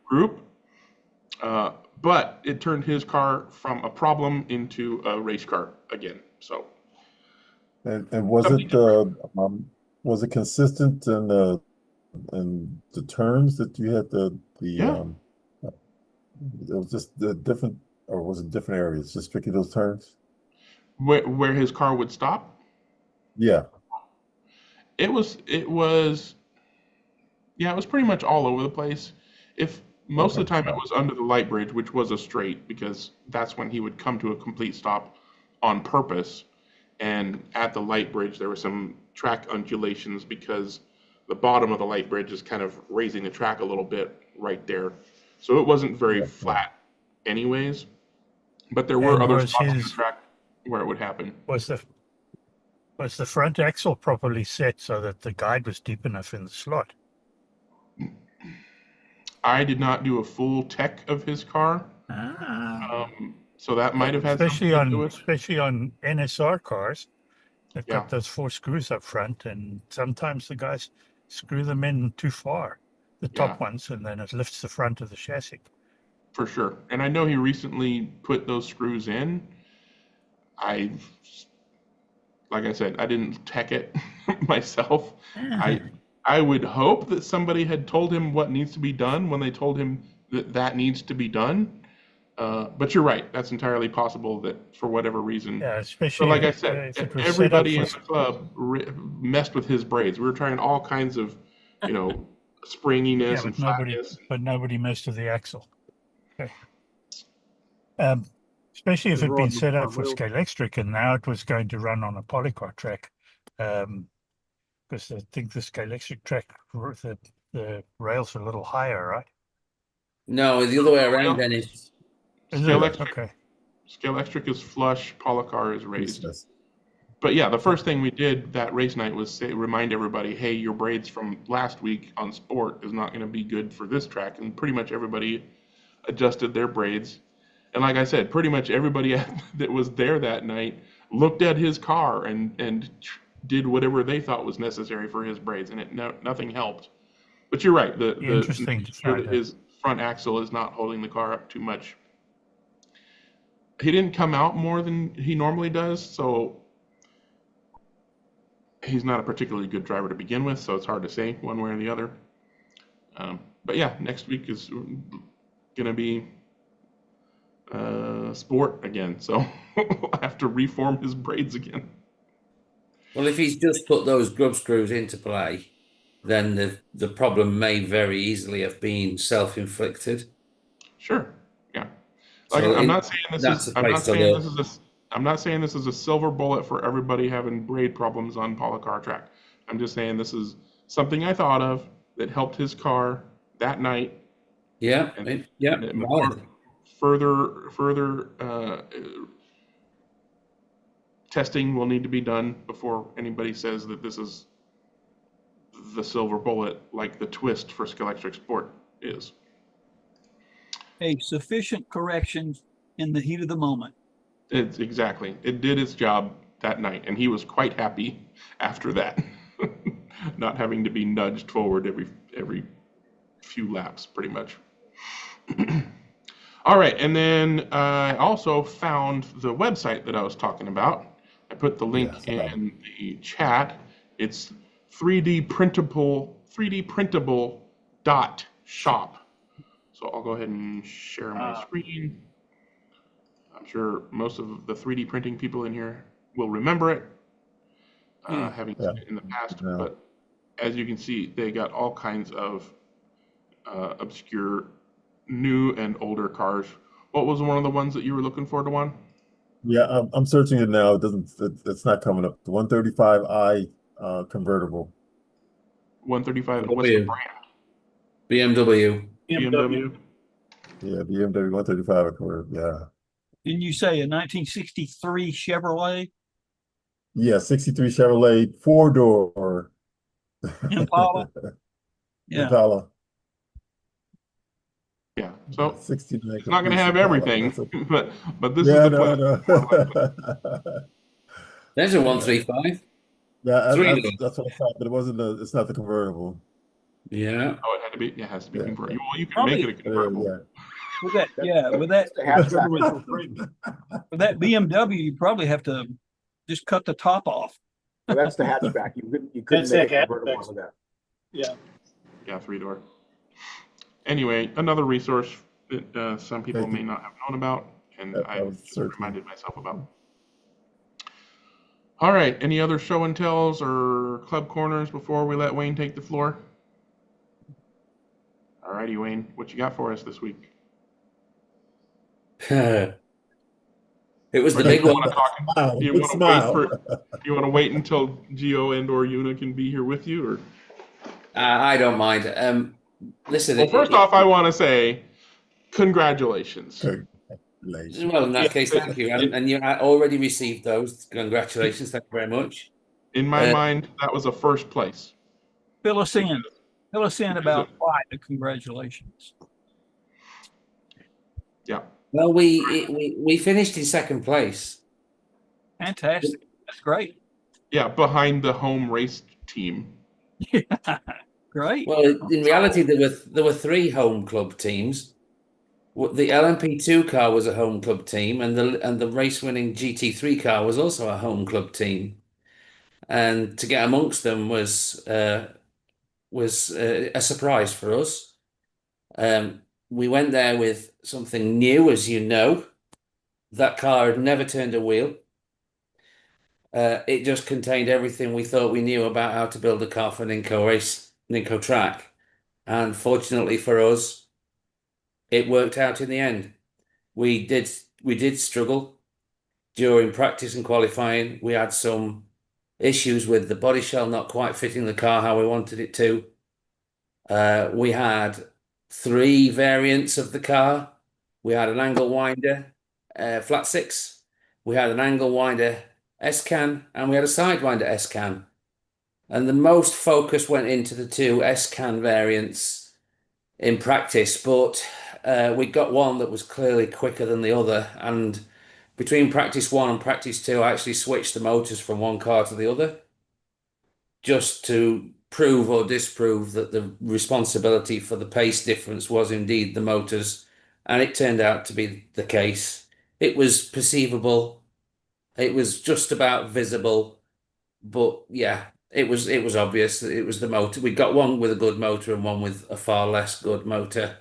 group. But it turned his car from a problem into a race car again. So. And was it consistent in the turns that you had it was just the different, or was it different areas, just strictly those turns? Where his car would stop? Yeah. It was pretty much all over the place. Most of the time it was under the light bridge, which was a straight, because that's when he would come to a complete stop on purpose. And at the light bridge, there were some track undulations because the bottom of the light bridge is kind of raising the track a little bit right there. So it wasn't very flat anyways, but there were other spots on the track where it would happen. Was the front axle properly set so that the guide was deep enough in the slot? I did not do a full tech of his car. So that might have had something to do with it. Especially on NSR cars, they've got those 4 screws up front, and sometimes the guys screw them in too far, the top ones, and then it lifts the front of the chassis. For sure. And I know he recently put those screws in. Like I said, I didn't tech it myself. I would hope that somebody had told him what needs to be done when they told him that needs to be done. But you're right. That's entirely possible that for whatever reason. Yeah, especially. But like I said, everybody in the club messed with his braids. We were trying all kinds of, springiness and flatness. But nobody messed with the axle. Okay. Especially if it'd been set up for Scalextric and now it was going to run on a polycar track. Because I think the Scalextric track, the rails are a little higher, right? No, the other way around, Dennis. Scalextric is flush, polycar is raised. But yeah, the first thing we did that race night was remind everybody, hey, your braids from last week on Sport is not going to be good for this track. And pretty much everybody adjusted their braids. And like I said, pretty much everybody that was there that night looked at his car and did whatever they thought was necessary for his braids, and nothing helped. But you're right. His front axle is not holding the car up too much. He didn't come out more than he normally does, so he's not a particularly good driver to begin with, so it's hard to say one way or the other. But yeah, next week is going to be Sport again, so we'll have to reform his braids again. Well, if he's just put those grub screws into play, then the problem may very easily have been self-inflicted. Sure. Yeah. Like, so I'm not saying this is a silver bullet for everybody having braid problems on polycar track. I'm just saying this is something I thought of that helped his car that night. Yeah, And, yeah, and valid. further testing will need to be done before anybody says that this is the silver bullet like the twist for Scalextric Sport is. A sufficient correction in the heat of the moment. It's exactly. It did its job that night, and he was quite happy after that, not having to be nudged forward every few laps, pretty much. All right, and then I also found the website that I was talking about. I put the link in the chat. It's 3D printable dot shop. So I'll go ahead and share my screen. I'm sure most of the 3D printing people in here will remember it, having seen it in the past. Yeah. But as you can see, they got all kinds of obscure new and older cars. What was one of the ones that you were looking for, Dewan? Yeah, I'm searching it now. It's not coming up. The 135i convertible. 135. What's the brand? BMW. BMW. Yeah, BMW 135 convertible. Yeah. Didn't you say a 1963 Chevrolet Yeah, 63 Chevrolet 4-door Impala? Yeah. Impala. Yeah. So 69 it's not going to have Impala. everything, but this Yeah, is the no. There's a 135. Yeah, Three-door. that's what I thought, but it's not the convertible. Yeah. Oh, it had to be. It has to be Yeah. convertible. Well, you can Probably- make it a convertible. Yeah. With that, with that, with that BMW, you probably have to just cut the top off. Well, that's the hatchback. You couldn't That's make the a convertible hatchback. with that. Yeah. Yeah, 3-door. Anyway, another resource that some people Thank you. may not have known about, and I I was just searching. reminded myself about. All right, any other show and tells or club corners before we let Wayne take the floor? All righty, Wayne, what you got for us this week? It was the Or do big you one. wanna talk- Smile, Do you big want to smile. wait do you want to wait until Gio and or Una can be here with you, or? I don't mind. Listen. Well, first off, I want to say congratulations. Congratulations. Well, in that case, thank you. And you already received those. Congratulations. Thank you very much. In my mind, that was a first place. Fill us in. Fill us in about why the congratulations. Yeah. Well, we finished in second place. Fantastic. That's great. Yeah, behind the home race team. Yeah. Great. Well, in reality, there were three home club teams. The LMP2 car was a home club team, and the race-winning GT3 car was also a home club team. And to get amongst them was a surprise for us. We went there with something new, as you know. That car had never turned a wheel. It just contained everything we thought we knew about how to build a car for an Inco track. And fortunately for us, it worked out in the end. We did struggle during practice and qualifying. We had some issues with the body shell not quite fitting the car how we wanted it to. We had 3 variants of the car. We had an angle winder, flat 6. We had an angle winder S-can, and we had a sidewinder S-can. And the most focus went into the 2 S-can variants in practice, but we got one that was clearly quicker than the other. And between practice 1 and practice 2, I actually switched the motors from one car to the other, just to prove or disprove that the responsibility for the pace difference was indeed the motors. And it turned out to be the case. It was perceivable. It was just about visible, but yeah, it was obvious that it was the motor. We got one with a good motor and one with a far less good motor.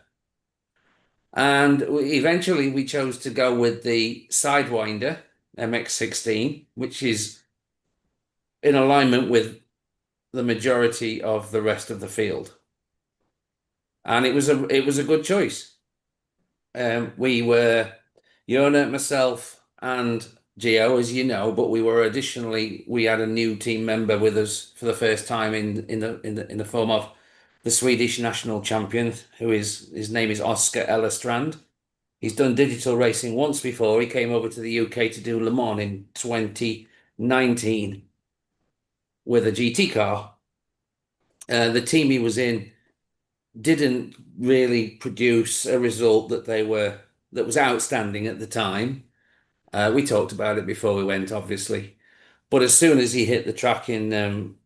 And eventually we chose to go with the Sidewinder MX-16, which is in alignment with the majority of the rest of the field. And it was a good choice. We were, Yona, myself, and Gio, as you know, but we had a new team member with us for the first time in the form of the Swedish national champion, his name is Oscar Ellerstrand. He's done digital racing once before. He came over to the UK to do Le Mans in 2019 with a GT car. The team he was in didn't really produce a result that was outstanding at the time. We talked about it before we went, obviously. But as soon as he hit the track in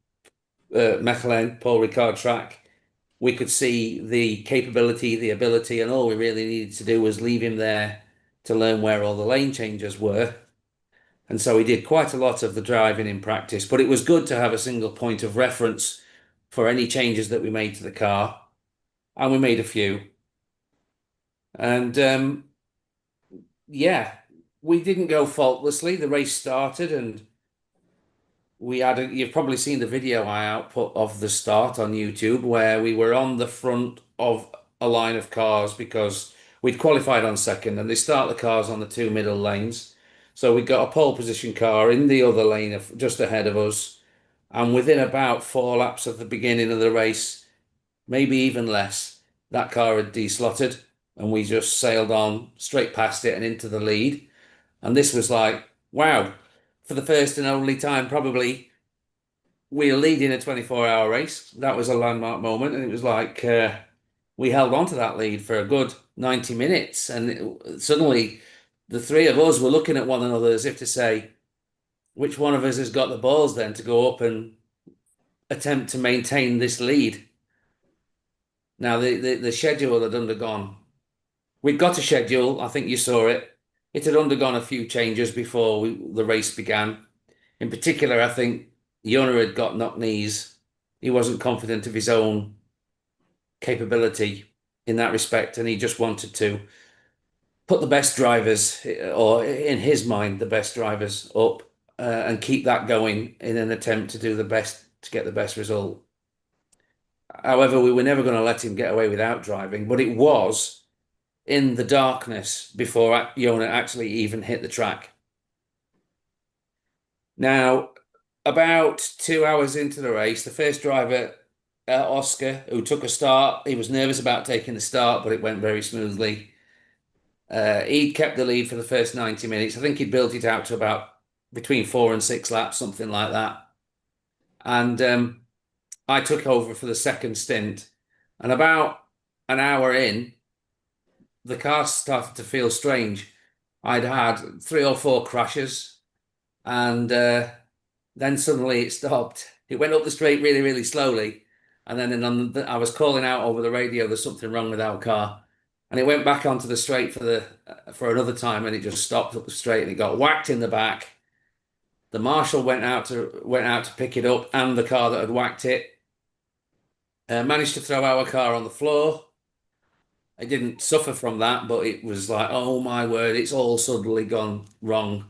Mechelen, Paul Ricard track, we could see the capability, the ability, and all we really needed to do was leave him there to learn where all the lane changes were. And so he did quite a lot of the driving in practice, but it was good to have a single point of reference for any changes that we made to the car. And we made a few. And yeah, we didn't go faultlessly. The race started and you've probably seen the video I output of the start on YouTube where we were on the front of a line of cars because we'd qualified on second and they start the cars on the two middle lanes. So we got a pole position car in the other lane just ahead of us. And within about 4 laps of the beginning of the race, maybe even less, that car had deslotted and we just sailed on straight past it and into the lead. And this was like, wow, for the first and only time, probably, we were leading a 24-hour race. That was a landmark moment. And it was like we held on to that lead for a good 90 minutes. And suddenly the three of us were looking at one another as if to say, which one of us has got the balls then to go up and attempt to maintain this lead? Now, the schedule had undergone. We'd got a schedule. I think you saw it. It had undergone a few changes before the race began. In particular, I think Jona had got knock knees. He wasn't confident of his own capability in that respect, and he just wanted to put the best drivers, or in his mind, the best drivers up and keep that going in an attempt to do the best, to get the best result. However, we were never going to let him get away without driving, but it was in the darkness before Jona actually even hit the track. Now, about 2 hours into the race, the first driver, Oscar, who took a start, he was nervous about taking the start, but it went very smoothly. He kept the lead for the first 90 minutes. I think he built it out to about between 4 and 6 laps, something like that. And I took over for the second stint. And about an hour in, the car started to feel strange. I'd had 3 or 4 crashes, and then suddenly it stopped. It went up the straight really, really slowly, and then I was calling out over the radio, "There's something wrong with our car," and it went back onto the straight for another time, and it just stopped up the straight, and it got whacked in the back. The marshal went out to pick it up, and the car that had whacked it managed to throw our car on the floor. I didn't suffer from that, but it was like, oh my word, it's all suddenly gone wrong.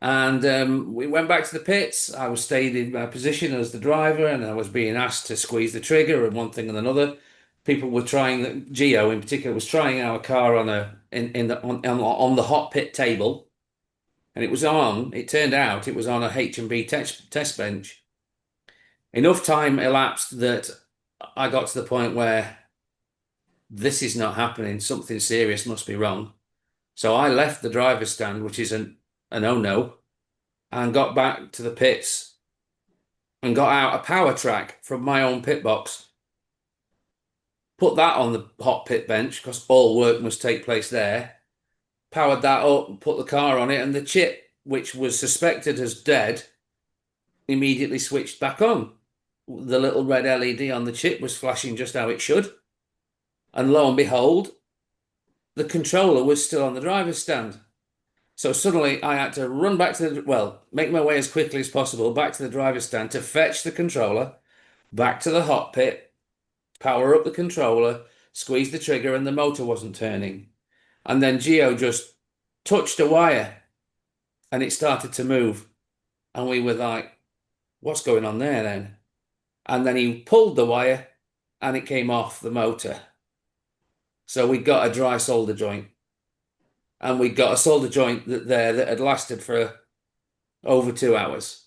And we went back to the pits. I was stayed in my position as the driver, and I was being asked to squeeze the trigger and one thing and another. People were trying, Gio in particular, was trying our car on the hot pit table, and it turned out it was on a H&B test bench. Enough time elapsed that I got to the point where this is not happening. Something serious must be wrong. So I left the driver's stand, which is a no-no, and got back to the pits and got out a power track from my own pit box. Put that on the hot pit bench because all work must take place there. Powered that up and put the car on it, and the chip, which was suspected as dead, immediately switched back on. The little red LED on the chip was flashing just how it should. And lo and behold, the controller was still on the driver's stand. So suddenly I had to run back to make my way as quickly as possible back to the driver's stand to fetch the controller, back to the hot pit, power up the controller, squeeze the trigger, and the motor wasn't turning. And then Gio just touched a wire and it started to move. And we were like, what's going on there then? And then he pulled the wire and it came off the motor. So we got a dry solder joint. and we got a solder joint that had lasted for over 2 hours,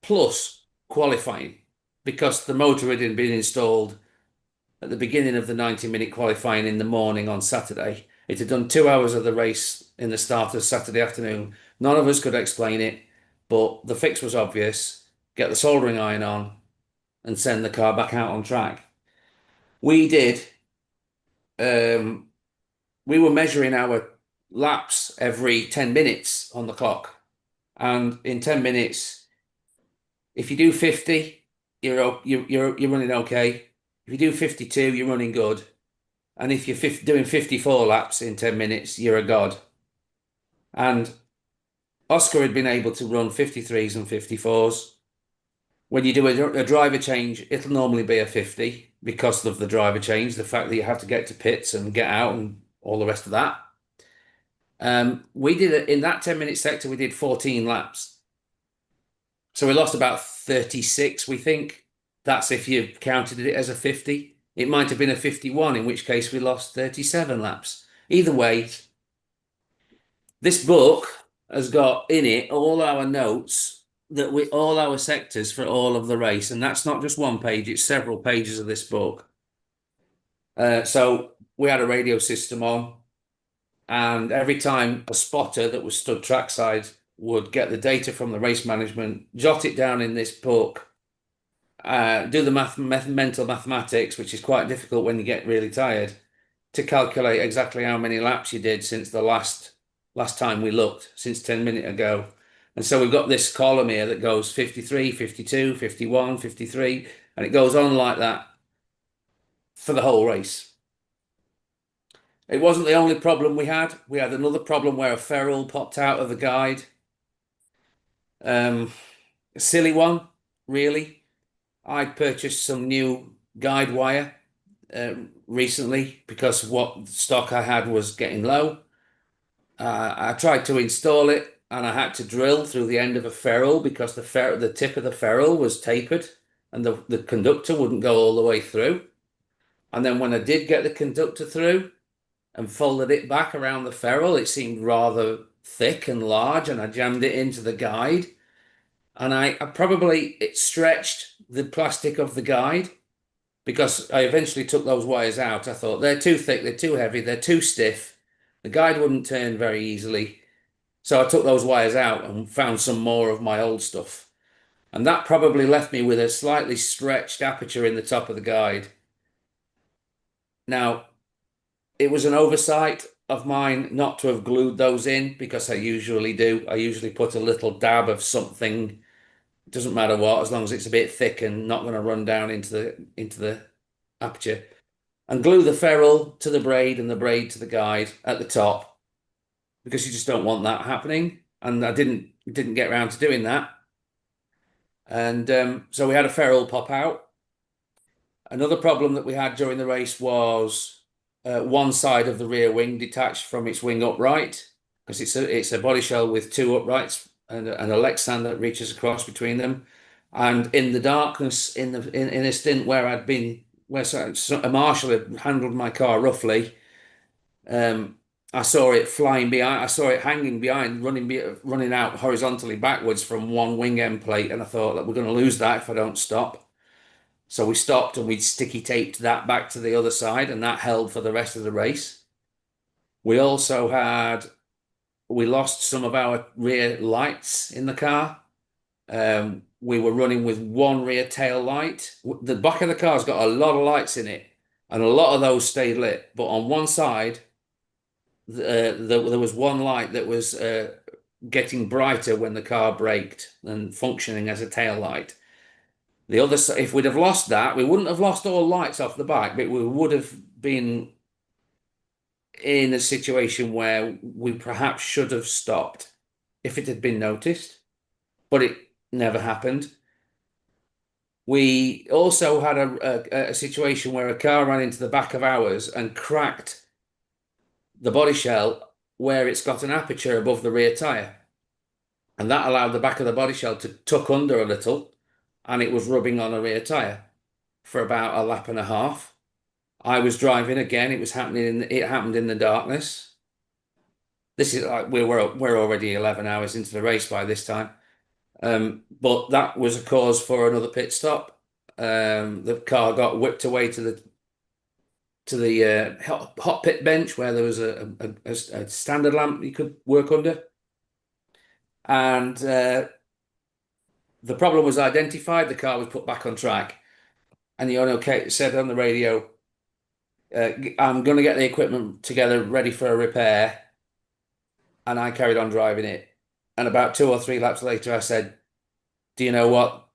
plus qualifying, because the motor had been installed at the beginning of the 90-minute qualifying in the morning on Saturday. It had done 2 hours of the race in the start of Saturday afternoon. None of us could explain it, but the fix was obvious. Get the soldering iron on and send the car back out on track. We did. We were measuring our laps every 10 minutes on the clock. And in 10 minutes, if you do 50, you're running okay. If you do 52, you're running good. And if you're doing 54 laps in 10 minutes, you're a god. And Oscar had been able to run 53s and 54s. When you do a driver change, it'll normally be a 50 because of the driver change, the fact that you have to get to pits and get out and all the rest of that. We did it in that 10-minute sector, we did 14 laps. So we lost about 36, we think. That's if you counted it as a 50. It might have been a 51, in which case we lost 37 laps. Either way, this book has got in it all our notes, all our sectors for all of the race. And that's not just one page, it's several pages of this book. So we had a radio system on, and every time a spotter that was stood trackside would get the data from the race management, jot it down in this book, do the mental mathematics, which is quite difficult when you get really tired, to calculate exactly how many laps you did since the last time we looked, since 10 minutes ago. And so we've got this column here that goes 53, 52, 51, 53, and it goes on like that for the whole race. It wasn't the only problem we had. We had another problem where a ferrule popped out of the guide. A silly one, really. I purchased some new guide wire recently because what stock I had was getting low. I tried to install it and I had to drill through the end of a ferrule because the tip of the ferrule was tapered and the conductor wouldn't go all the way through. And then when I did get the conductor through and folded it back around the ferrule, it seemed rather thick and large, and I jammed it into the guide. And it stretched the plastic of the guide because I eventually took those wires out. I thought they're too thick, they're too heavy, they're too stiff. The guide wouldn't turn very easily. So I took those wires out and found some more of my old stuff. And that probably left me with a slightly stretched aperture in the top of the guide. Now, it was an oversight of mine not to have glued those in because I usually do. I usually put a little dab of something. It doesn't matter what, as long as it's a bit thick and not going to run down into the aperture. And glue the ferrule to the braid and the braid to the guide at the top because you just don't want that happening. And I didn't get around to doing that. And so we had a ferrule pop out. Another problem that we had during the race was one side of the rear wing detached from its wing upright because it's a body shell with two uprights and a leg stand that reaches across between them. And in the darkness, in a stint where a marshal had handled my car roughly, I saw it flying behind. I saw it hanging behind, running out horizontally backwards from one wing end plate, and I thought that we're going to lose that if I don't stop. So we stopped and we sticky taped that back to the other side, and that held for the rest of the race. We also we lost some of our rear lights in the car. We were running with one rear tail light. The back of the car's got a lot of lights in it, and a lot of those stayed lit. But on one side, there was one light that was getting brighter when the car braked and functioning as a tail light. The other side, if we'd have lost that, we wouldn't have lost all lights off the back, but we would have been in a situation where we perhaps should have stopped if it had been noticed, but it never happened. We also had a situation where a car ran into the back of ours and cracked the body shell where it's got an aperture above the rear tyre. And that allowed the back of the body shell to tuck under a little, and it was rubbing on a rear tyre for about a lap and a half. I was driving again. It happened in the darkness. This is like we're already 11 hours into the race by this time. But that was a cause for another pit stop. The car got whipped away to the hot pit bench where there was a standard lamp you could work under, and the problem was identified. The car was put back on track, and the owner said on the radio, "I'm going to get the equipment together, ready for a repair." And I carried on driving it. And about 2 or 3 laps later, I said, "Do you know what?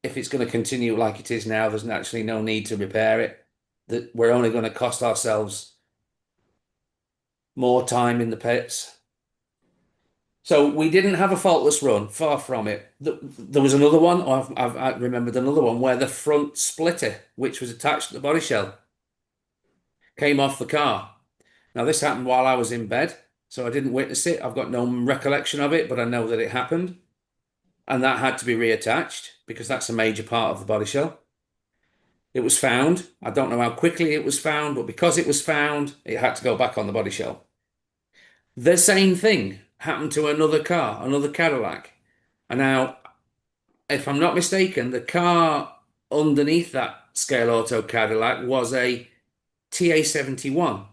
If it's going to continue like it is now, there's actually no need to repair it. That we're only going to cost ourselves more time in the pits." So we didn't have a faultless run, far from it. There was another one, I remembered another one, where the front splitter, which was attached to the body shell, came off the car. Now, this happened while I was in bed, so I didn't witness it. I've got no recollection of it, but I know that it happened. And that had to be reattached because that's a major part of the body shell. It was found. I don't know how quickly it was found, but because it was found, it had to go back on the body shell. The same thing happened to another car, another Cadillac. And now, if I'm not mistaken, the car underneath that Scale Auto Cadillac was a TA71.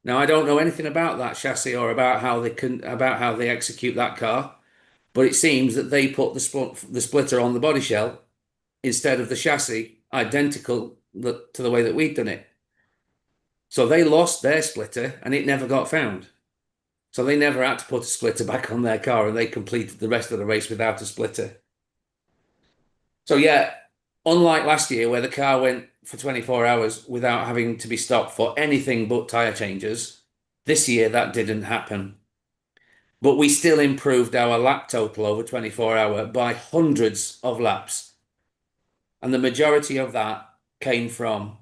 Now, I don't know anything about that chassis or about how they execute that car, but it seems that they put the splitter on the body shell instead of the chassis, identical to the way that we'd done it. So they lost their splitter and it never got found. So they never had to put a splitter back on their car, and they completed the rest of the race without a splitter. So yeah, unlike last year where the car went for 24 hours without having to be stopped for anything but tyre changes, this year that didn't happen. But we still improved our lap total over 24 hours by hundreds of laps. And the majority of that came from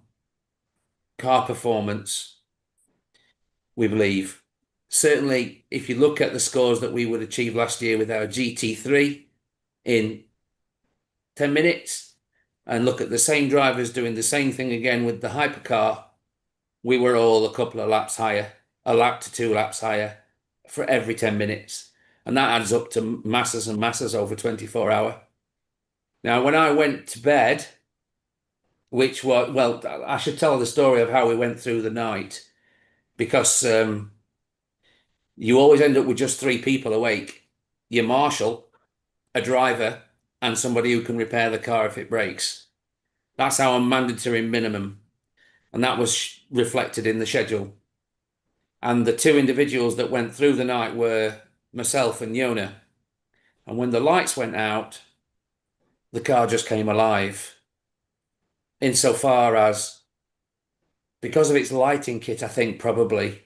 car performance, we believe. Certainly, if you look at the scores that we would achieve last year with our GT3 in 10 minutes, and look at the same drivers doing the same thing again with the hypercar, we were all a couple of laps higher, a lap to 2 laps higher for every 10 minutes. And that adds up to masses and masses over 24 hours. Now, when I went to bed, which was, well, I should tell the story of how we went through the night, because you always end up with just 3 people awake. Your marshal, a driver, and somebody who can repair the car if it breaks. That's our mandatory minimum. And that was reflected in the schedule. And the 2 individuals that went through the night were myself and Yona. And when the lights went out, the car just came alive. Insofar as, because of its lighting kit, I think probably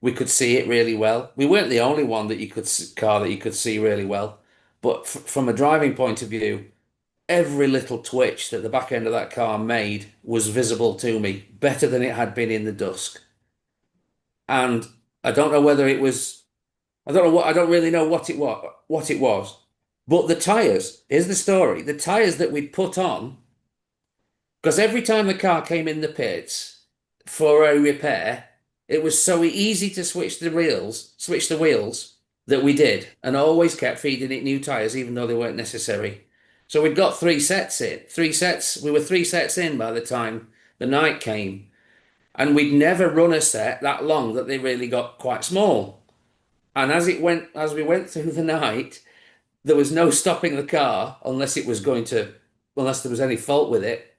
we could see it really well. We weren't the only one that you could see really well, but from a driving point of view, every little twitch that the back end of that car made was visible to me, better than it had been in the dusk. And I don't know whether it was, I don't really know what it was. But the tires, here's the story. The tires that we'd put on, because every time the car came in the pits for a repair, it was so easy to switch the wheels that we did, and always kept feeding it new tires, even though they weren't necessary. So we'd got 3 sets in. We were 3 sets in by the time the night came. And we'd never run a set that long that they really got quite small. And as we went through the night, there was no stopping the car unless there was any fault with it.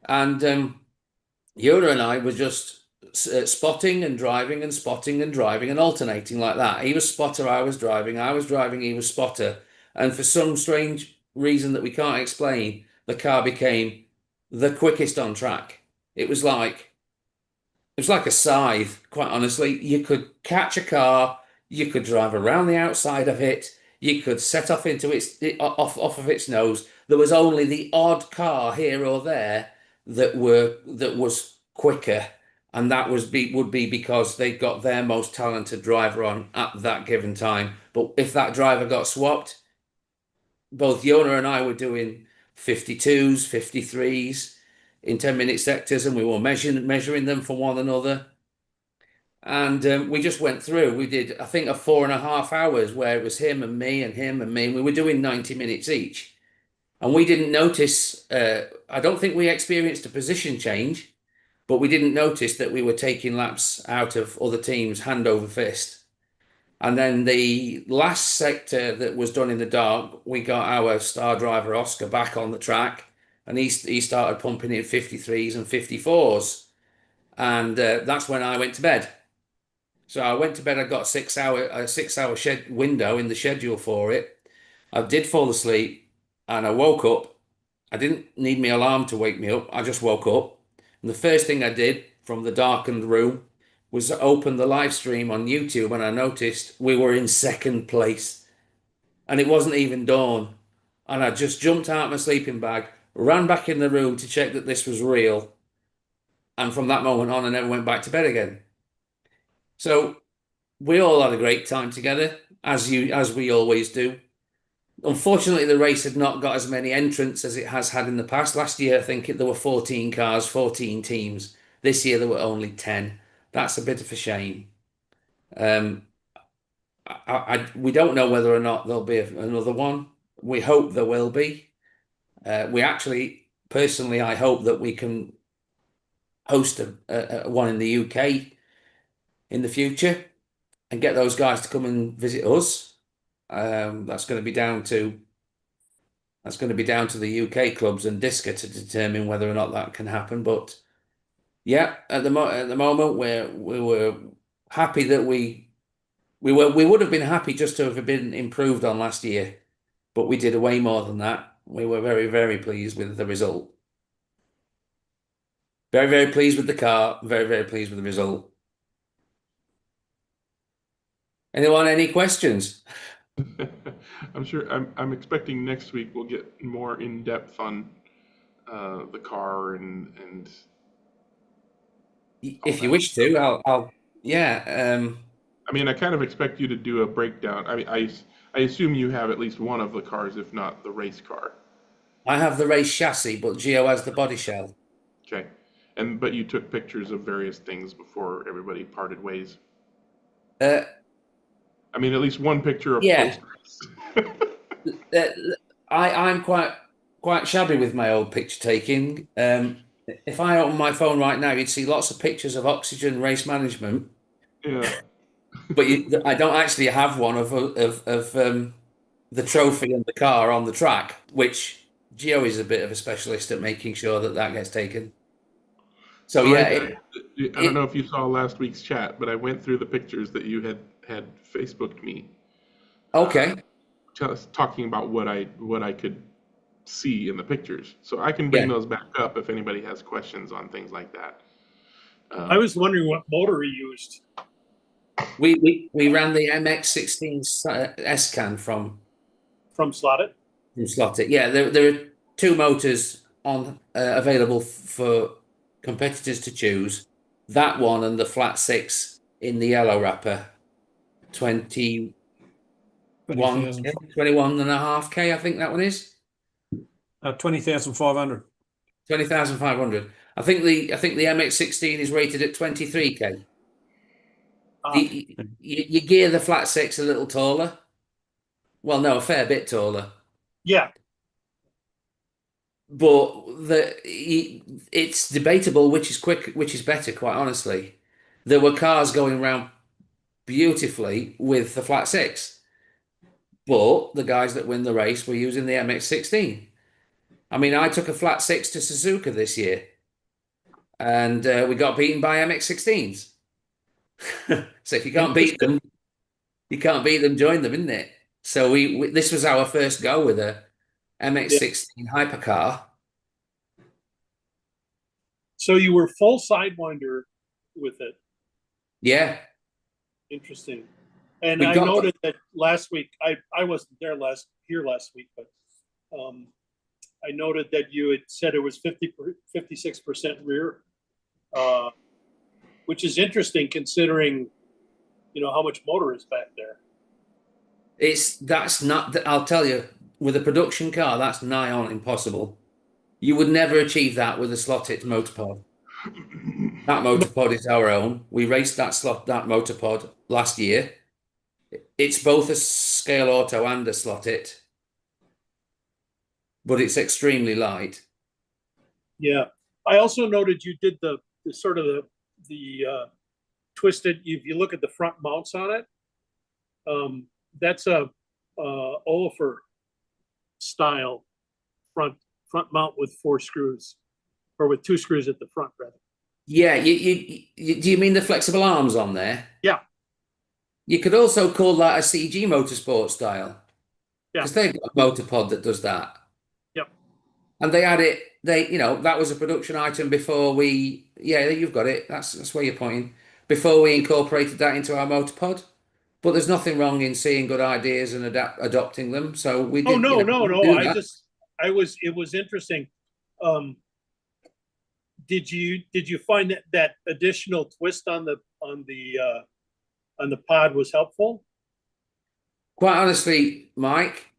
And Yona and I were just spotting and driving and spotting and driving and alternating like that. He was spotter, I was driving, he was spotter. And for some strange reason that we can't explain, the car became the quickest on track. It was like a scythe, quite honestly. You could catch a car, you could drive around the outside of it, you could set off off of its nose. There was only the odd car here or there that was quicker, and that would be because they got their most talented driver on at that given time. But if that driver got swapped, both Yona and I were doing 52s, 53s in 10-minute sectors, and we were measuring them for one another. And we just went through. We did, I think, a 4.5 hours where it was him and me and him and me. And we were doing 90 minutes each. And we didn't notice, I don't think we experienced a position change, but we didn't notice that we were taking laps out of other teams hand over fist. And then the last sector that was done in the dark, we got our star driver Oscar back on the track, and he started pumping in 53s and 54s. And that's when I went to bed. So I went to bed. I got a 6 hour window in the schedule for it. I did fall asleep, and I woke up. I didn't need my alarm to wake me up. I just woke up, and the first thing I did from the darkened room was to open the live stream on YouTube, and I noticed we were in second place, and it wasn't even dawn. And I just jumped out of my sleeping bag, ran back in the room to check that this was real, and from that moment on, I never went back to bed again. So we all had a great time together, as we always do. Unfortunately, the race had not got as many entrants as it has had in the past. Last year, I think there were 14 cars, 14 teams. This year, there were only 10. That's a bit of a shame. We don't know whether or not there'll be another one. We hope there will be. We actually, personally, I hope that we can host one in the UK in the future and get those guys to come and visit us. That's going to be down to the UK clubs and DISCA to determine whether or not that can happen. But yeah, at the moment we were happy that we would have been happy just to have been improved on last year, but we did way more than that. We were very, very pleased with the result. Very, very pleased with the car. Very, very pleased with the result. Anyone, any questions? I'm sure. I'm expecting next week we'll get more in depth on the car and. If you wish to, I'll yeah. I mean, I kind of expect you to do a breakdown. I mean, I assume you have at least one of the cars, if not the race car. I have the race chassis, but Gio has the body shell. Okay, but you took pictures of various things before everybody parted ways. I mean, at least one picture of posters. I'm quite shabby with my old picture taking. If I open my phone right now, you'd see lots of pictures of Oxygen Race Management. Yeah. But I don't actually have one of the trophy and the car on the track, which Gio is a bit of a specialist at making sure that gets taken. So yeah, I don't know if you saw last week's chat, but I went through the pictures that you had Facebooked me. Okay. Talking about what I could see in the pictures, so I can bring those back up if anybody has questions on things like that. I was wondering what motor he used. We ran the MX-16 S-Can from Slotted. From Slotted. Yeah, there are two motors on available for competitors to choose. That one and the flat six in the yellow wrapper. 21 and a half K, I think that one is. 20,500. 20,500. I think the MX-16 is rated at 23K. You gear the flat six a little taller. Well, no, a fair bit taller. Yeah. But it's debatable which is better, quite honestly. There were cars going around beautifully with the flat six, but the guys that win the race were using the MX-16. I mean, I took a flat six to Suzuka this year, and we got beaten by MX-16s. So if you can't beat them, join them, isn't it? So this was our first go with a MX-16 hypercar. So you were full Sidewinder with it. Yeah. Interesting. And I noted that last week, I wasn't there last week, but I noted that you had said it was 56% rear, which is interesting considering, how much motor is back there. That's not, I'll tell you, with a production car, that's nigh on impossible. You would never achieve that with a slotted motor pod. That motor pod is our own. We raced that motor pod last year. It's both a scale auto and a slot it, but it's extremely light. Yeah. I also noted you did the sort of the twisted. If you look at the front mounts on it, that's a Oliver style front mount with 4 screws, or with 2 screws at the front, rather. Yeah, do you mean the flexible arms on there? Yeah. You could also call that a CG Motorsport style. Yeah. Because they've got a motor pod that does that. Yep. And they had it, that was a production item before we, you've got it. That's where you're pointing. Before we incorporated that into our motor pod. But there's nothing wrong in seeing good ideas and adopting them. So we did. Oh, no. It was interesting. Did you find that additional twist on the pod was helpful? Quite honestly, Mike,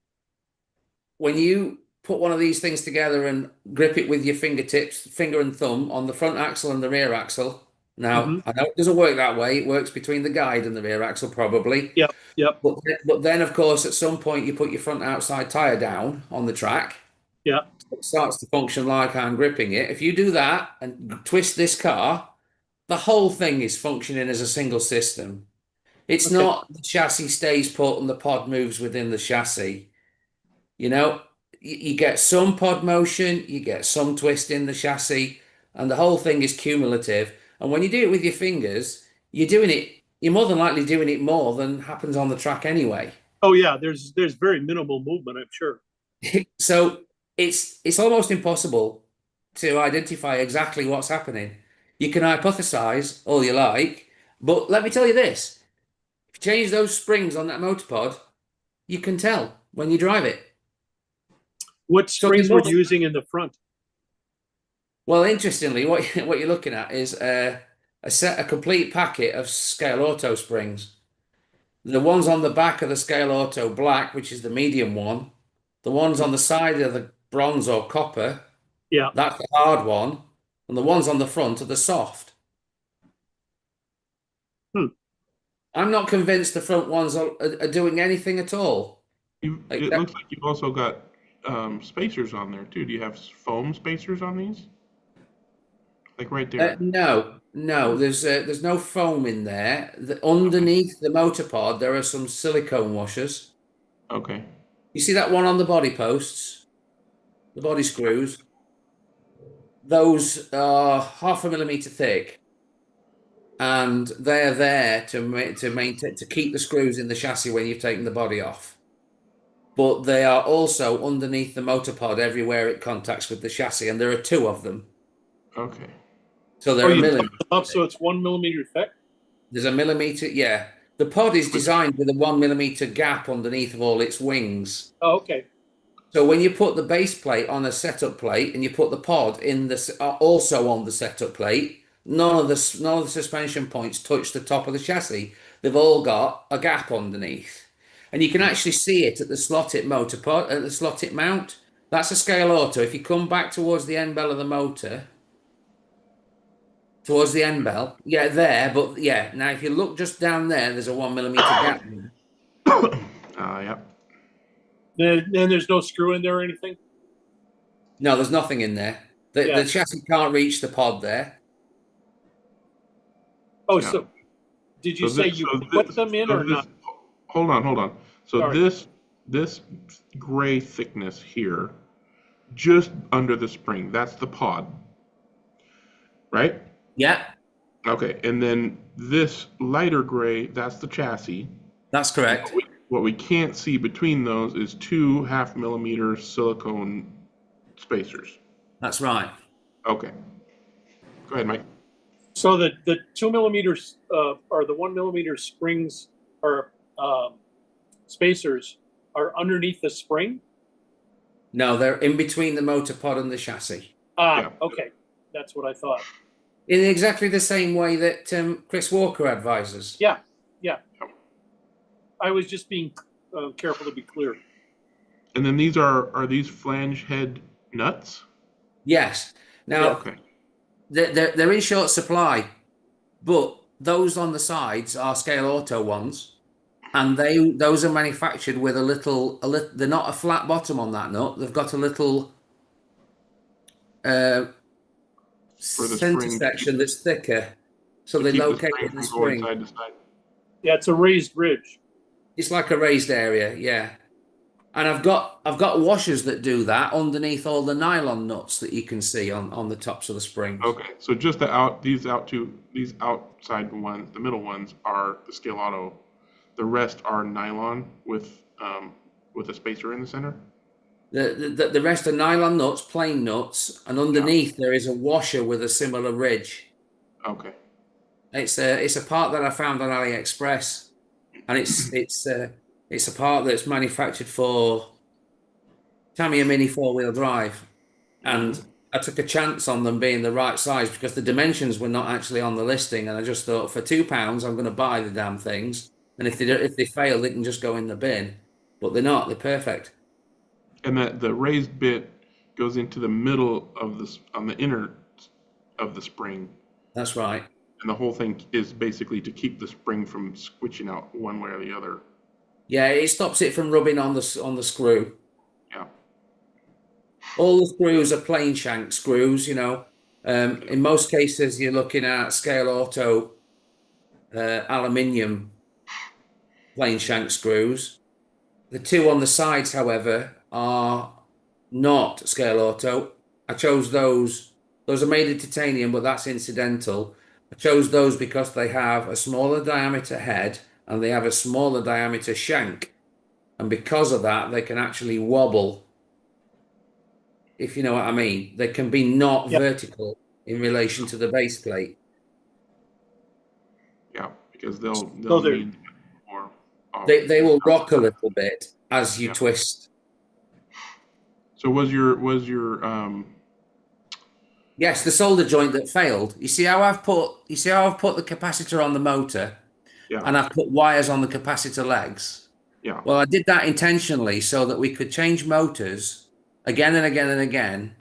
when you put one of these things together and grip it with your fingertips, finger and thumb on the front axle and the rear axle. Now, I know it doesn't work that way. It works between the guide and the rear axle, probably. Yep. But then, of course, at some point, you put your front outside tire down on the track. Yeah. It starts to function like I'm gripping it. If you do that and twist this car, the whole thing is functioning as a single system. It's not the chassis stays put and the pod moves within the chassis. You get some pod motion, you get some twist in the chassis, and the whole thing is cumulative. And when you do it with your fingers, you're more than likely doing it more than happens on the track anyway. Oh yeah, there's very minimal movement, I'm sure. So it's almost impossible to identify exactly what's happening. You can hypothesize all you like, but let me tell you this. If you change those springs on that motor pod, you can tell when you drive it. What springs were you using in the front? Well, interestingly, what you're looking at is a complete packet of Scale Auto springs. The ones on the back of the Scale Auto black, which is the medium one. The ones on the side of the bronze or copper. Yeah. That's the hard one. And the ones on the front are the soft. I'm not convinced the front ones are doing anything at all. It looks like you've also got spacers on there too. Do you have foam spacers on these? Like right there? No. There's no foam in there. Underneath the motor pod, there are some silicone washers. Okay. You see that one on the body posts, the body screws? Those are 0.5 millimeter thick, and they're there to keep the screws in the chassis when you've taken the body off. But they are also underneath the motor pod everywhere it contacts with the chassis, and there are 2 of them. Okay. So they're a millimeter. Up, so it's 1 millimeter thick? There's a millimeter, yeah. The pod is designed with a 1 millimeter gap underneath of all its wings. Oh, okay. So when you put the base plate on a setup plate and you put the pod in also on the setup plate, none of the suspension points touch the top of the chassis. They've all got a gap underneath, and you can actually see it at the slotted motor pod, at the slotted mount. That's a Scale Auto. If you come back towards the end bell of the motor. Towards the end bell, there, but now if you look just down there, there's a 1 millimeter gap. Yeah. Then there's no screw in there or anything? No, there's nothing in there. The chassis can't reach the pod there. Oh, yeah. So did you say you put them in or not? Hold on. So this gray thickness here, just under the spring, that's the pod, right? Yeah. Okay, and then this lighter gray, that's the chassis. That's correct. What we can't see between those is 2 0.5 millimeter silicone spacers. That's right. Okay. Go ahead, Mike. So the 2 millimeters or the 1 millimeter springs or spacers are underneath the spring? No, they're in between the motor pod and the chassis. Okay. That's what I thought. In exactly the same way that Chris Walker advises. Yeah. I was just being careful to be clear. And then these are these flange head nuts? Yes. Now, they're in short supply, but those on the sides are Scale Auto ones, and those are manufactured with a little. They're not a flat bottom on that nut. They've got a little For the center spring section that's thicker, so to they keep the locate spring in the from going spring. side to side. Yeah, it's a raised ridge. It's like a raised area, yeah. And I've got washers that do that underneath all the nylon nuts that you can see on the tops of the springs. Okay, so just these outside ones, the middle ones are the Scale Auto. The rest are nylon with a spacer in the center. The rest are nylon nuts, plain nuts, and underneath there is a washer with a similar ridge. Okay. It's a part that I found on AliExpress, and it's a part that's manufactured for Tamiya Mini 4-wheel drive, and I took a chance on them being the right size because the dimensions were not actually on the listing, and I just thought for £2 I'm going to buy the damn things, and if they fail, they can just go in the bin, but they're not. They're perfect. And that the raised bit goes into the middle of on the inner of the spring. That's right. And the whole thing is basically to keep the spring from switching out one way or the other. Yeah, it stops it from rubbing on the screw. Yeah. All the screws are plain shank screws, you know. In most cases, you're looking at Scale Auto aluminium plain shank screws. The two on the sides, however, are not Scale Auto. I chose those. Those are made in titanium, but that's incidental. I chose those because they have a smaller diameter head and they have a smaller diameter shank. And because of that, they can actually wobble, if you know what I mean. They can be not vertical in relation to the base plate. Yeah, because they'll they're- need more. They will rock a little bit as you twist. So was your Yes, the solder joint that failed. You see how I've put the capacitor on the motor, and I've put wires on the capacitor legs. Yeah. Well, I did that intentionally so that we could change motors again and again and again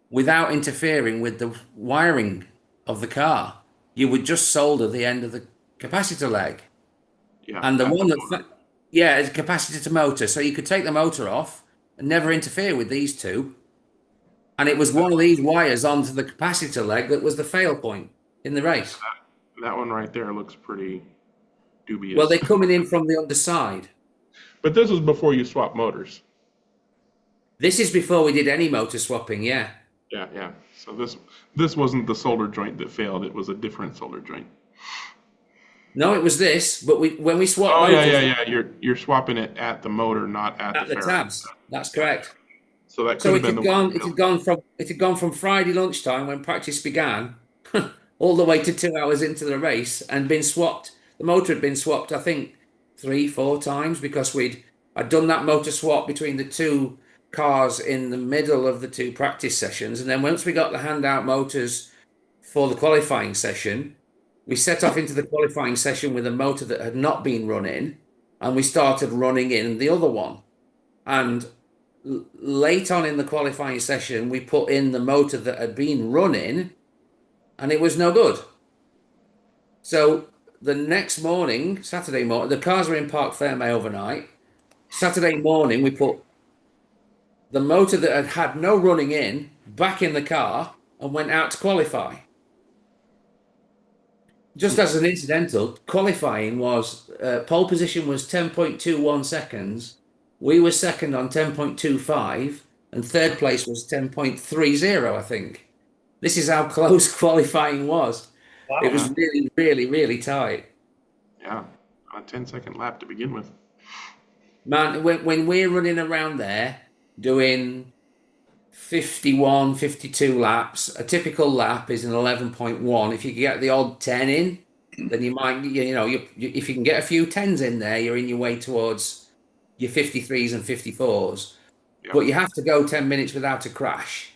without interfering with the wiring of the car. You would just solder the end of the capacitor leg. Yeah. And the one that it's capacitor to motor. So you could take the motor off and never interfere with these two. And it was one of these wires onto the capacitor leg that was the fail point in the race. That one right there looks pretty dubious. Well, they're coming in from the underside. But this was before you swapped motors. This is before we did any motor swapping, yeah. Yeah. So this wasn't the solder joint that failed. It was a different solder joint. No, it was this. But when we swapped Oh, motors, yeah. You're swapping it at the motor, not at the ferrite. tabs. That's correct. So that could So have been it had gone from Friday lunchtime when practice began all the way to 2 hours into the race and been swapped. The motor had been swapped, I think, 3-4 times because I'd done that motor swap between the two cars in the middle of the two practice sessions. And then once we got the handout motors for the qualifying session, we set off into the qualifying session with a motor that had not been running, and we started running in the other one. And late on in the qualifying session, we put in the motor that had been running, and it was no good. So the next morning, Saturday morning, the cars were in Parc Ferme overnight. Saturday morning, we put the motor that had had no running in back in the car and went out to qualify. Just as an incidental, qualifying was, pole position was 10.21 seconds. We were second on 10.25, and third place was 10.30, I think. This is how close qualifying was. Wow. It was really, really, really tight. Yeah, on a 10-second lap to begin with. Man, when we're running around there doing 51, 52 laps, a typical lap is an 11.1. If you get the odd 10 in, then you might, if you can get a few 10s in there, you're in your way towards your 53s and 54s. Yeah. But you have to go 10 minutes without a crash.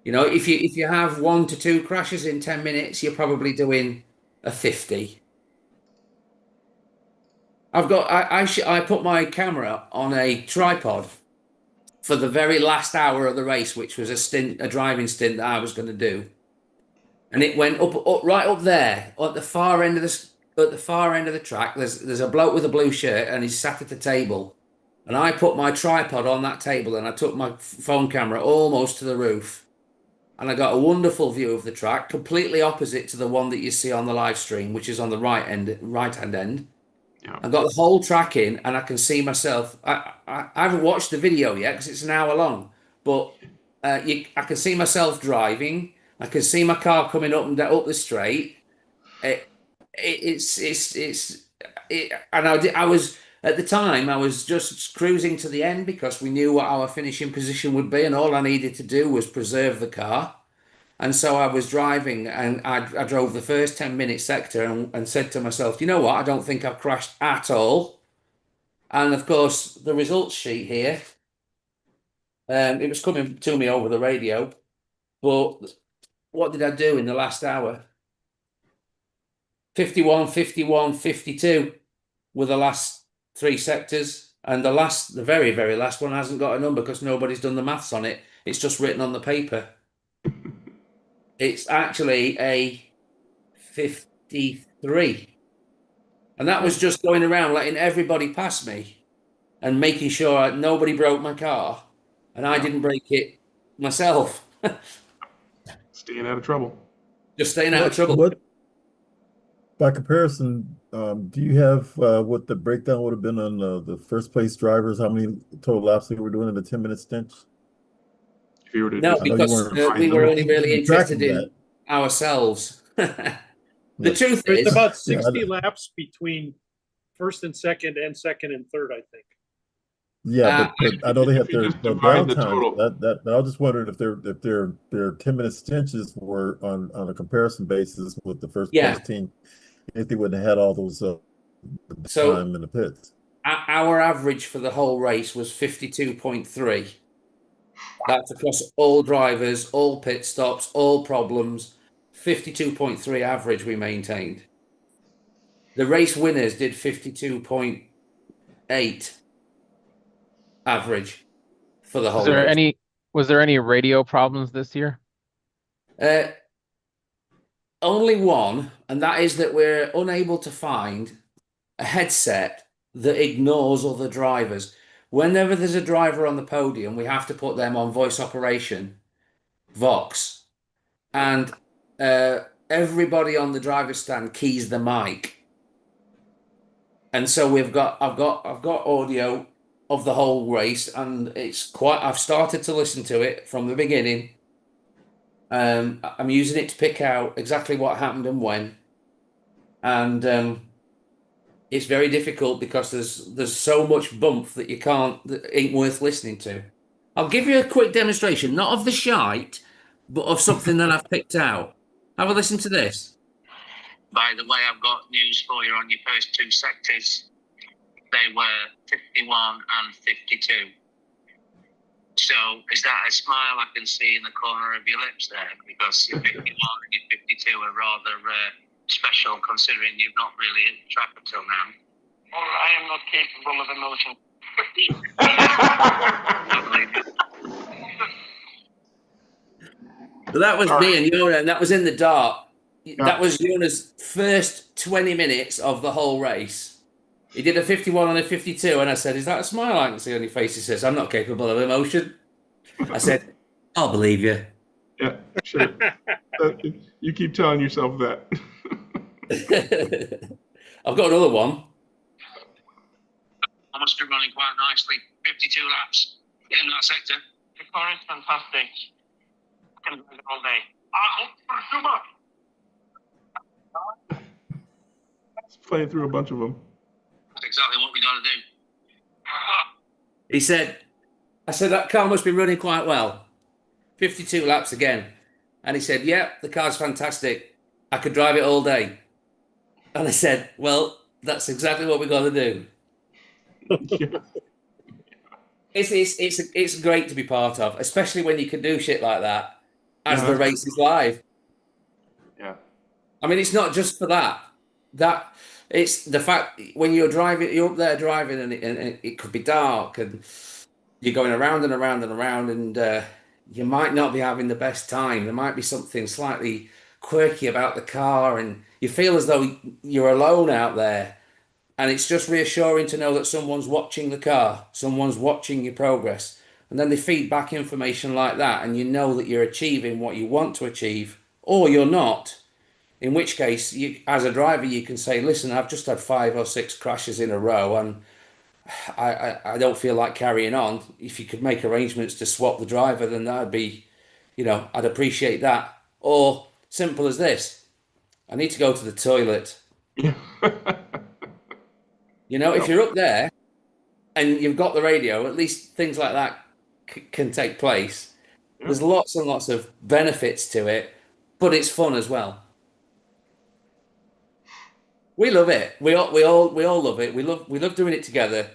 If you have 1 to 2 crashes in 10 minutes, you're probably doing a 50. I put my camera on a tripod for the very last hour of the race, which was a driving stint that I was going to do. and it went up right up there at the far end of the track. There's a bloke with a blue shirt, and he's sat at the table, and I put my tripod on that table, and I took my phone camera almost to the roof, and I got a wonderful view of the track, completely opposite to the one that you see on the live stream, which is on the right hand end. Yeah. I've got the whole track in, and I can see myself. I haven't watched the video yet because it's an hour long, but I can see myself driving. I can see my car coming up the straight. And I was at the time, I was just cruising to the end because we knew what our finishing position would be, and all I needed to do was preserve the car. And so I was driving, and I drove the first 10-minute sector and said to myself, you know what? I don't think I've crashed at all. And of course, the results sheet here, it was coming to me over the radio. But what did I do in the last hour? 51, 51, 52 were the last 3 sectors. And the very, very last one hasn't got a number because nobody's done the maths on it. It's just written on the paper. It's actually a 53. And that was just going around letting everybody pass me and making sure nobody broke my car and I didn't break it myself. Staying out of trouble. Just staying out of trouble. By comparison, do you have what the breakdown would have been on the first place drivers? How many total laps they were doing in the 10-minute stint? No, because we were only really interested in ourselves. The truth is, there's about 60 laps between first and second and third, I think. Yeah, but I know they have their downtime. That I was just wondering if their 10-minute stinches were on a comparison basis with the first place team, if they wouldn't have had all those time in the pits. Our average for the whole race was 52.3. That's across all drivers, all pit stops, all problems. 52.3 average we maintained. The race winners did 52.8 average for the whole race. Was there any radio problems this year? Only one, and that is that we're unable to find a headset that ignores other drivers. Whenever there's a driver on the podium, we have to put them on voice operation, Vox, and everybody on the driver's stand keys the mic, and so I've got audio of the whole race, and I've started to listen to it from the beginning. I'm using it to pick out exactly what happened and when, and it's very difficult because there's so much bump that that ain't worth listening to. I'll give you a quick demonstration, not of the shite, but of something that I've picked out. Have a listen to this. By the way, I've got news for you on your first 2 sectors. They were 51 and 52. So is that a smile I can see in the corner of your lips there? Because your 51 and your 52 are rather special, considering you've not really hit the track until now. Or I am not capable of emotion. So that was me and Yona, and that was in the dark. That was Yona's first 20 minutes of the whole race. He did a 51 and a 52, and I said, is that a smile I can see on your face? He says, I'm not capable of emotion. I said, I'll believe you. Yeah, sure. You keep telling yourself that. I've got another one. I must be running quite nicely. 52 laps in that sector. The car is fantastic. I can do it all day. It's playing through a bunch of them. That's exactly what we got to do. He said, I said, that car must be running quite well. 52 laps again. And he said, yeah, the car's fantastic. I could drive it all day. And I said, well, that's exactly what we got to do. It's great to be part of, especially when you can do shit like that as the race is live. Yeah. I mean, it's not just for that. It's the fact when you're driving, you're up there driving, and it could be dark, and you're going around and around and around, and you might not be having the best time. There might be something slightly quirky about the car, and you feel as though you're alone out there. And it's just reassuring to know that someone's watching the car, someone's watching your progress. And then they feed back information like that, and you know that you're achieving what you want to achieve, or you're not. In which case, you, as a driver, you can say, listen, I've just had 5 or 6 crashes in a row, and I don't feel like carrying on. If you could make arrangements to swap the driver, then that'd be, I'd appreciate that. Or simple as this, I need to go to the toilet. Yeah. If you're up there and you've got the radio, at least things like that can take place. Yeah. There's lots and lots of benefits to it, but it's fun as well. We love it. We all love it. We love doing it together,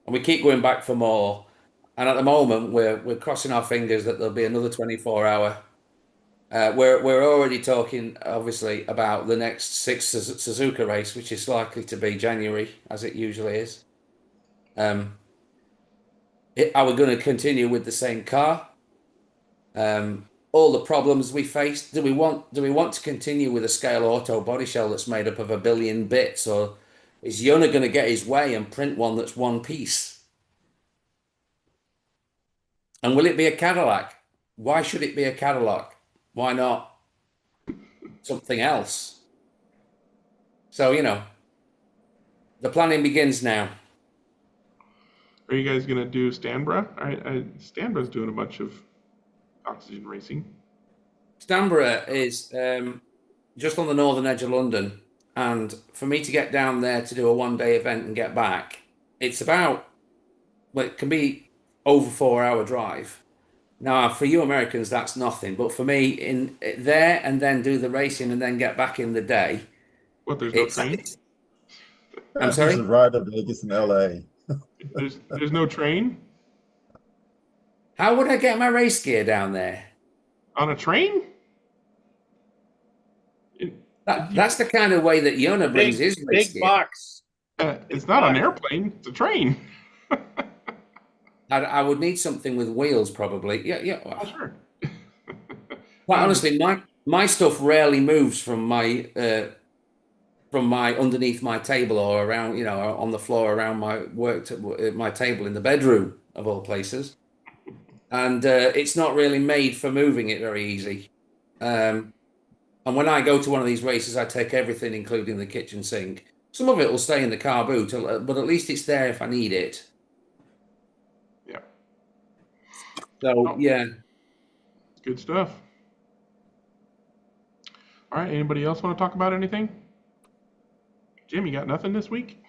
and we keep going back for more. And at the moment, we're crossing our fingers that there'll be another 24-hour. We're already talking, obviously, about the next 6 Suzuka race, which is likely to be January, as it usually is. Are we going to continue with the same car? All the problems we face. Do we want to continue with a scale auto body shell that's made up of 1 billion bits, or is Yona going to get his way and print one that's one piece? And will it be a Cadillac? Why should it be a Cadillac? Why not something else? So, the planning begins now. Are you guys going to do Stanborough? Stanborough's doing a bunch of oxygen racing. Stanborough is just on the northern edge of London. And for me to get down there to do a one-day event and get back, it's about, it can be over 4-hour drive. Now, for you Americans, that's nothing. But for me, in there and then do the racing and then get back in the day. What, there's no train? I'm sorry? Just a ride to Vegas and LA. There's no train? How would I get my race gear down there? On a train? That's the kind of way that Yona brings his race big gear. box. It's not an airplane. It's a train. I would need something with wheels, probably. Yeah. Oh, sure. Quite honestly, my stuff rarely moves from my underneath my table or around, on the floor around my table in the bedroom of all places, and it's not really made for moving it very easy. And when I go to one of these races, I take everything, including the kitchen sink. Some of it will stay in the car boot, but at least it's there if I need it. Yeah. So, yeah. Good stuff. All right. Anybody else want to talk about anything? Jim, you got nothing this week?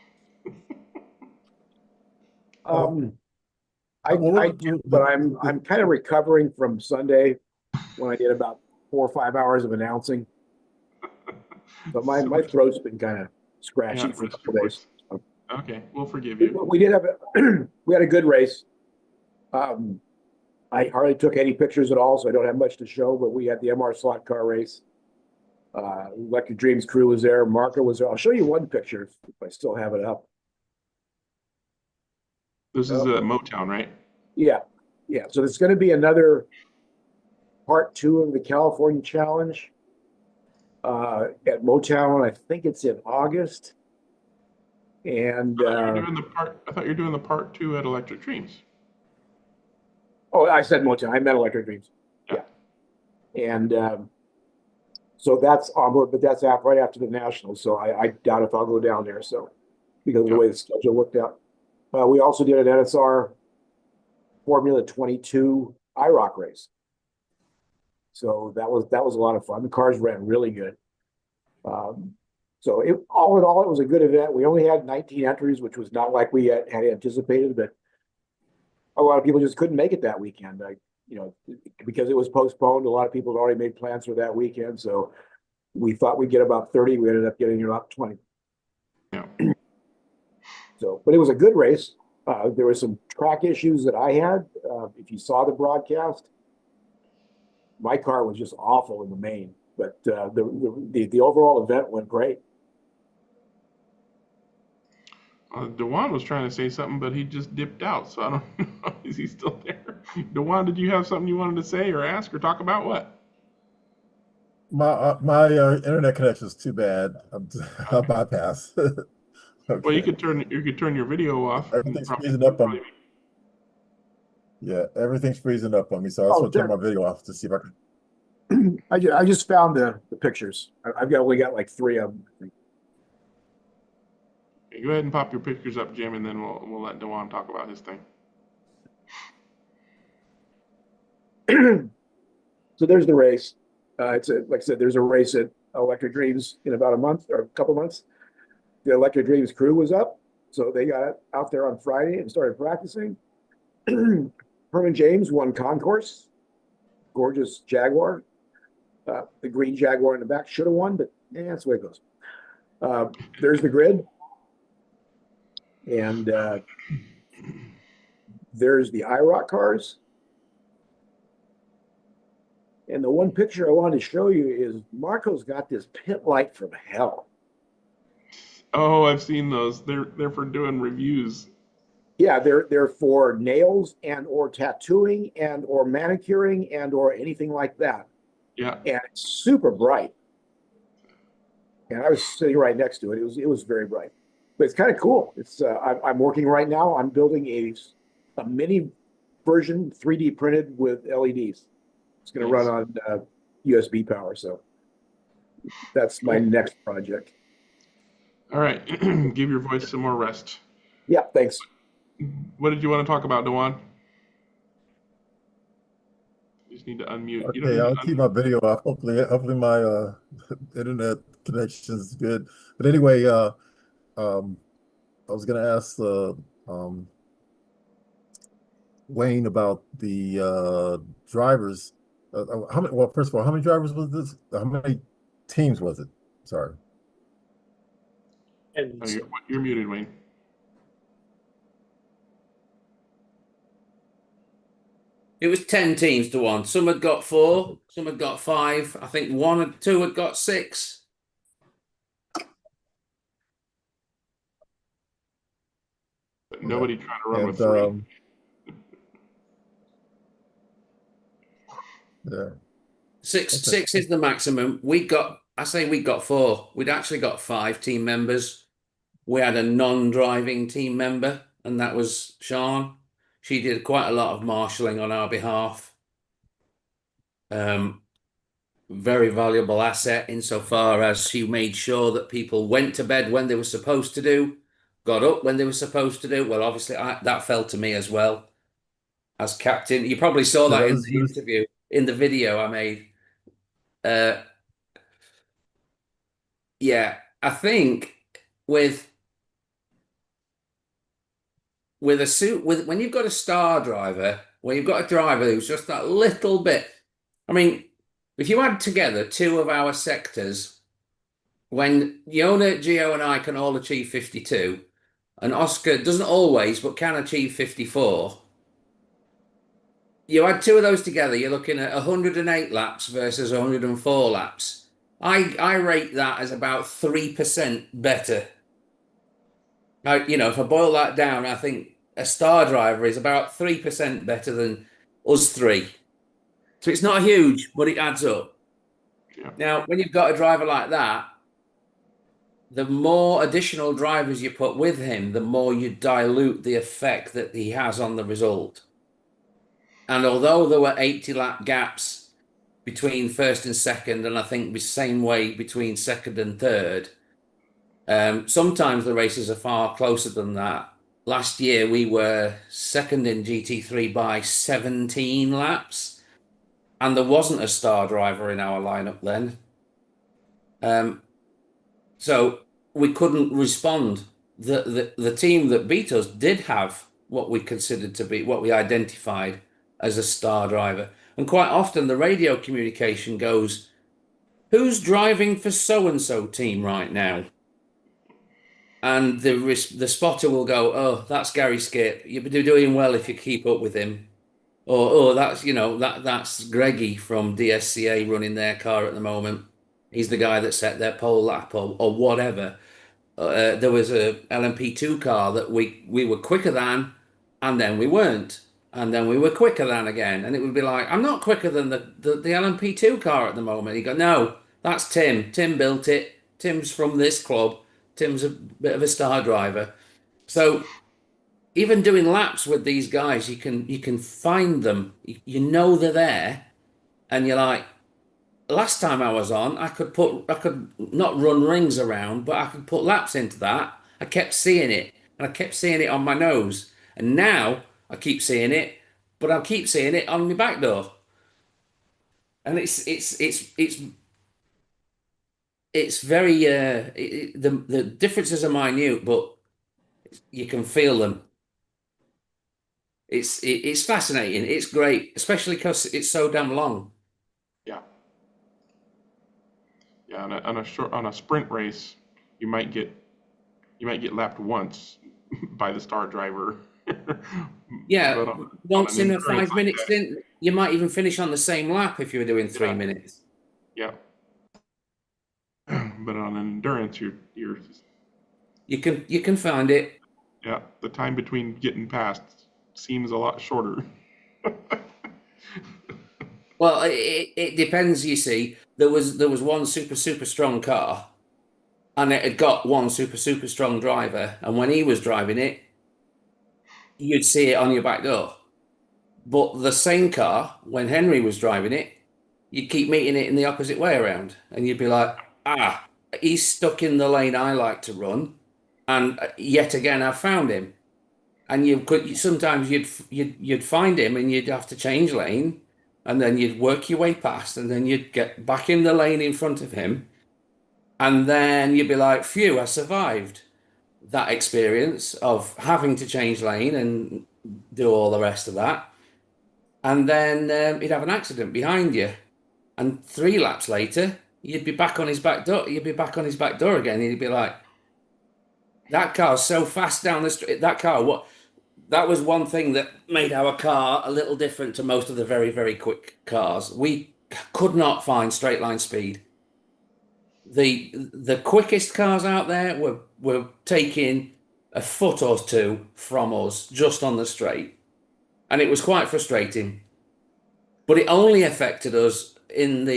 I do, but I'm kind of recovering from Sunday when I did about 4 or 5 hours of announcing. But my throat's been kind of scratchy for a couple days. So. Okay, we'll forgive you. We did have we had a good race. I hardly took any pictures at all, so I don't have much to show. But we had the MR slot car race. Electric Dreams crew was there. Marco was there. I'll show you one picture if I still have it up. This is Motown, right? Yeah. So there's going to be another part 2 of the California Challenge at Motown. I think it's in August. And I thought you were doing the part 2 at Electric Dreams. Oh, I said Motown. I meant Electric Dreams. Yeah. And so that's onward, but that's right after the Nationals. So I doubt if I'll go down there. So because of the way the schedule worked out. We also did an NSR Formula 22 IROC race. So that was a lot of fun. The cars ran really good. So all in all, it was a good event. We only had 19 entries, which was not like we had anticipated, but a lot of people just couldn't make it that weekend. Because it was postponed, a lot of people had already made plans for that weekend. So we thought we'd get about 30. We ended up getting about 20. Yeah. So, but it was a good race. There were some track issues that I had. If you saw the broadcast, my car was just awful in the main, but the overall event went great. Dewan was trying to say something, but he just dipped out. So I don't know. Is he still there? Dewan, did you have something you wanted to say or ask or talk about? What? My internet connection is too bad. I'll bypass. Well, Okay. you could turn your video off. And Everything's freezing up on Yeah, everything's freezing up on me, so I just Oh, want to turn sure. my video off to see if I can. I just found the pictures. I've only got like 3 of them, I think. Go ahead and pop your pictures up, Jim, and then we'll let Dewan talk about his thing. So there's the race. Like I said, there's a race at Electric Dreams in about a month or a couple months. The Electric Dreams crew was up, so they got out there on Friday and started practicing. Herman James won concourse, gorgeous Jaguar. The green Jaguar in the back should have won, but that's the way it goes. There's the grid, and there's the IROC cars. And the one picture I wanted to show you is Marco's got this pit light from hell. Oh, I've seen those. They're for doing reviews. Yeah, they're for nails and or tattooing and or manicuring and or anything like that. Yeah. And it's super bright. And I was sitting right next to it. It was very bright. But it's kind of cool. It's I'm working right now on building a mini version 3D printed with LEDs. It's going to run on USB power. So that's my next project. All right. Give your voice some more rest. Yeah, thanks. What did you want to talk about, Dewan? You just need to unmute. You don't Okay, need I'll to keep my video off. Hopefully my internet connection is good. But anyway, I was gonna ask Wayne about the drivers. How many? Well, first of all, how many drivers was this? How many teams was it? Sorry. And Oh, you're muted, Wayne. It was 10 teams to 1. Some had got 4, some had got 5. I think 1 or 2 had got 6. But nobody trying to run And with 3. Yeah. Six is the maximum. We got 4. We'd actually got 5 team members. We had a non-driving team member, and that was Sean. She did quite a lot of marshalling on our behalf. Very valuable asset insofar as she made sure that people went to bed when they were supposed to do, got up when they were supposed to do. Well, obviously, that fell to me as well as captain. You probably saw that in the interview, in the video I made. Yeah, I think with when you've got a star driver, when you've got a driver who's just that little bit. I mean, if you add together 2 of our sectors, when Yona, Gio, and I can all achieve 52, and Oscar doesn't always, but can achieve 54. You add 2 of those together, you're looking at 108 laps versus 104 laps. I rate that as about 3% better. Now, if I boil that down, I think a star driver is about 3% better than us 3. So it's not huge, but it adds up. Yeah. Now, when you've got a driver like that, the more additional drivers you put with him, the more you dilute the effect that he has on the result. And although there were 80 lap gaps between first and second, and I think the same way between second and third, sometimes the races are far closer than that. Last year, we were second in GT3 by 17 laps, and there wasn't a star driver in our lineup then. So we couldn't respond. The team that beat us did have what we considered to be, what we identified as a star driver. And quite often the radio communication goes, who's driving for so-and-so team right now? And the spotter will go, oh, that's Gary Skip. You'll be doing well if you keep up with him. Or, oh, that's Greggy from DSCA running their car at the moment. He's the guy that set their pole lap or whatever. There was a LMP2 car that we were quicker than, and then we weren't. and then we were quicker than again. And it would be like, I'm not quicker than the LMP2 car at the moment. He'd go, no, that's Tim. Tim built it. Tim's from this club. Tim's a bit of a star driver. So even doing laps with these guys, you can find them. You know they're there, and you're like, last time I was on, I could not run rings around, but I could put laps into that. I kept seeing it, and I kept seeing it on my nose, and now I keep seeing it, but I keep seeing it on my back door, and it's very the differences are minute, but you can feel them. It's fascinating. It's great, especially because it's so damn long. Yeah. Yeah, on a sprint race, you might get lapped once by the star driver. Yeah, But on once an in a endurance 5 minute like that, stint, you might even finish on the same lap if you were doing 3 minutes. yeah. But on an endurance, you're You can find it. yeah, the time between getting past seems a lot shorter. Well, it depends. You see, there was one super strong car, and it had got one super strong driver, and when he was driving it, you'd see it on your back door. But the same car, when Henry was driving it, you'd keep meeting it in the opposite way around, and you'd be like, ah, he's stuck in the lane I like to run, and yet again I found him. And you could sometimes you'd find him and you'd have to change lane, and then you'd work your way past, and then you'd get back in the lane in front of him, and then you'd be like, phew, I survived that experience of having to change lane and do all the rest of that. And then he'd have an accident behind you, and 3 laps later, you'd be back on his back door. You'd be back on his back door again. And you'd be like, that car's so fast down the street. That car, what? That was one thing that made our car a little different to most of the very quick cars. We could not find straight line speed. The quickest cars out there were taking a foot or two from us just on the straight, and it was quite frustrating. But it only affected us in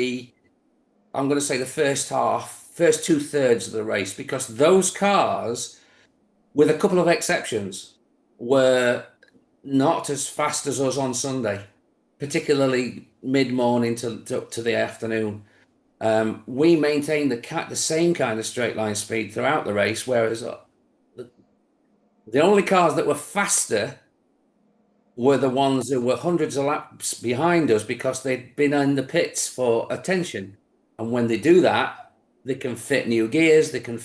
I'm going to say the first 2/3 of the race, because those cars, with a couple of exceptions, were not as fast as us on Sunday, particularly mid-morning to the afternoon. We maintained the same kind of straight line speed throughout the race, whereas the only cars that were faster were the ones who were hundreds of laps behind us, because they'd been in the pits for attention. And when they do that, they can fit new gears, they can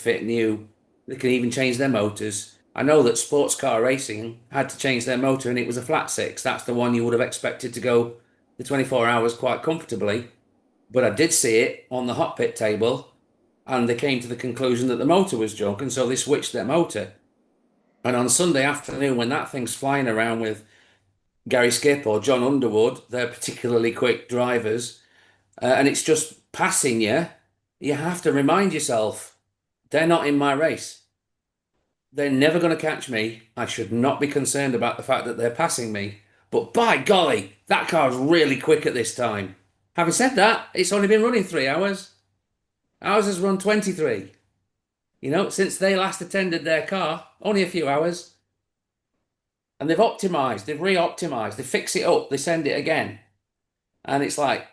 even change their motors. I know that sports car racing had to change their motor, and it was a flat six. That's the one you would have expected to go the 24 hours quite comfortably. But I did see it on the hot pit table, and they came to the conclusion that the motor was junk, and so they switched their motor. And on Sunday afternoon, when that thing's flying around with Gary Skip or John Underwood, they're particularly quick drivers, and it's just passing you, you have to remind yourself, they're not in my race. They're never going to catch me. I should not be concerned about the fact that they're passing me. But by golly, that car's really quick at this time. Having said that, it's only been running 3 hours. Ours has run 23. Since they last attended their car, only a few hours. And they've optimized, they've re-optimized, they fix it up, they send it again. And it's like,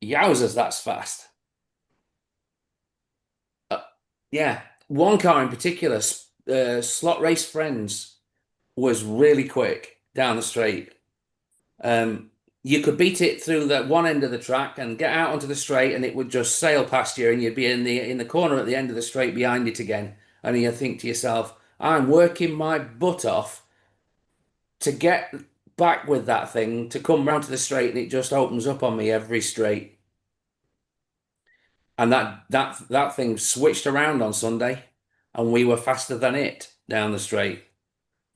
yowzers, that's fast. Yeah, one car in particular, Slot Race Friends, was really quick down the straight. You could beat it through that one end of the track and get out onto the straight, and it would just sail past you, and you'd be in the corner at the end of the straight behind it again. And you think to yourself, I'm working my butt off to get back with that thing, to come round to the straight, and it just opens up on me every straight. And that thing switched around on Sunday, and we were faster than it down the straight.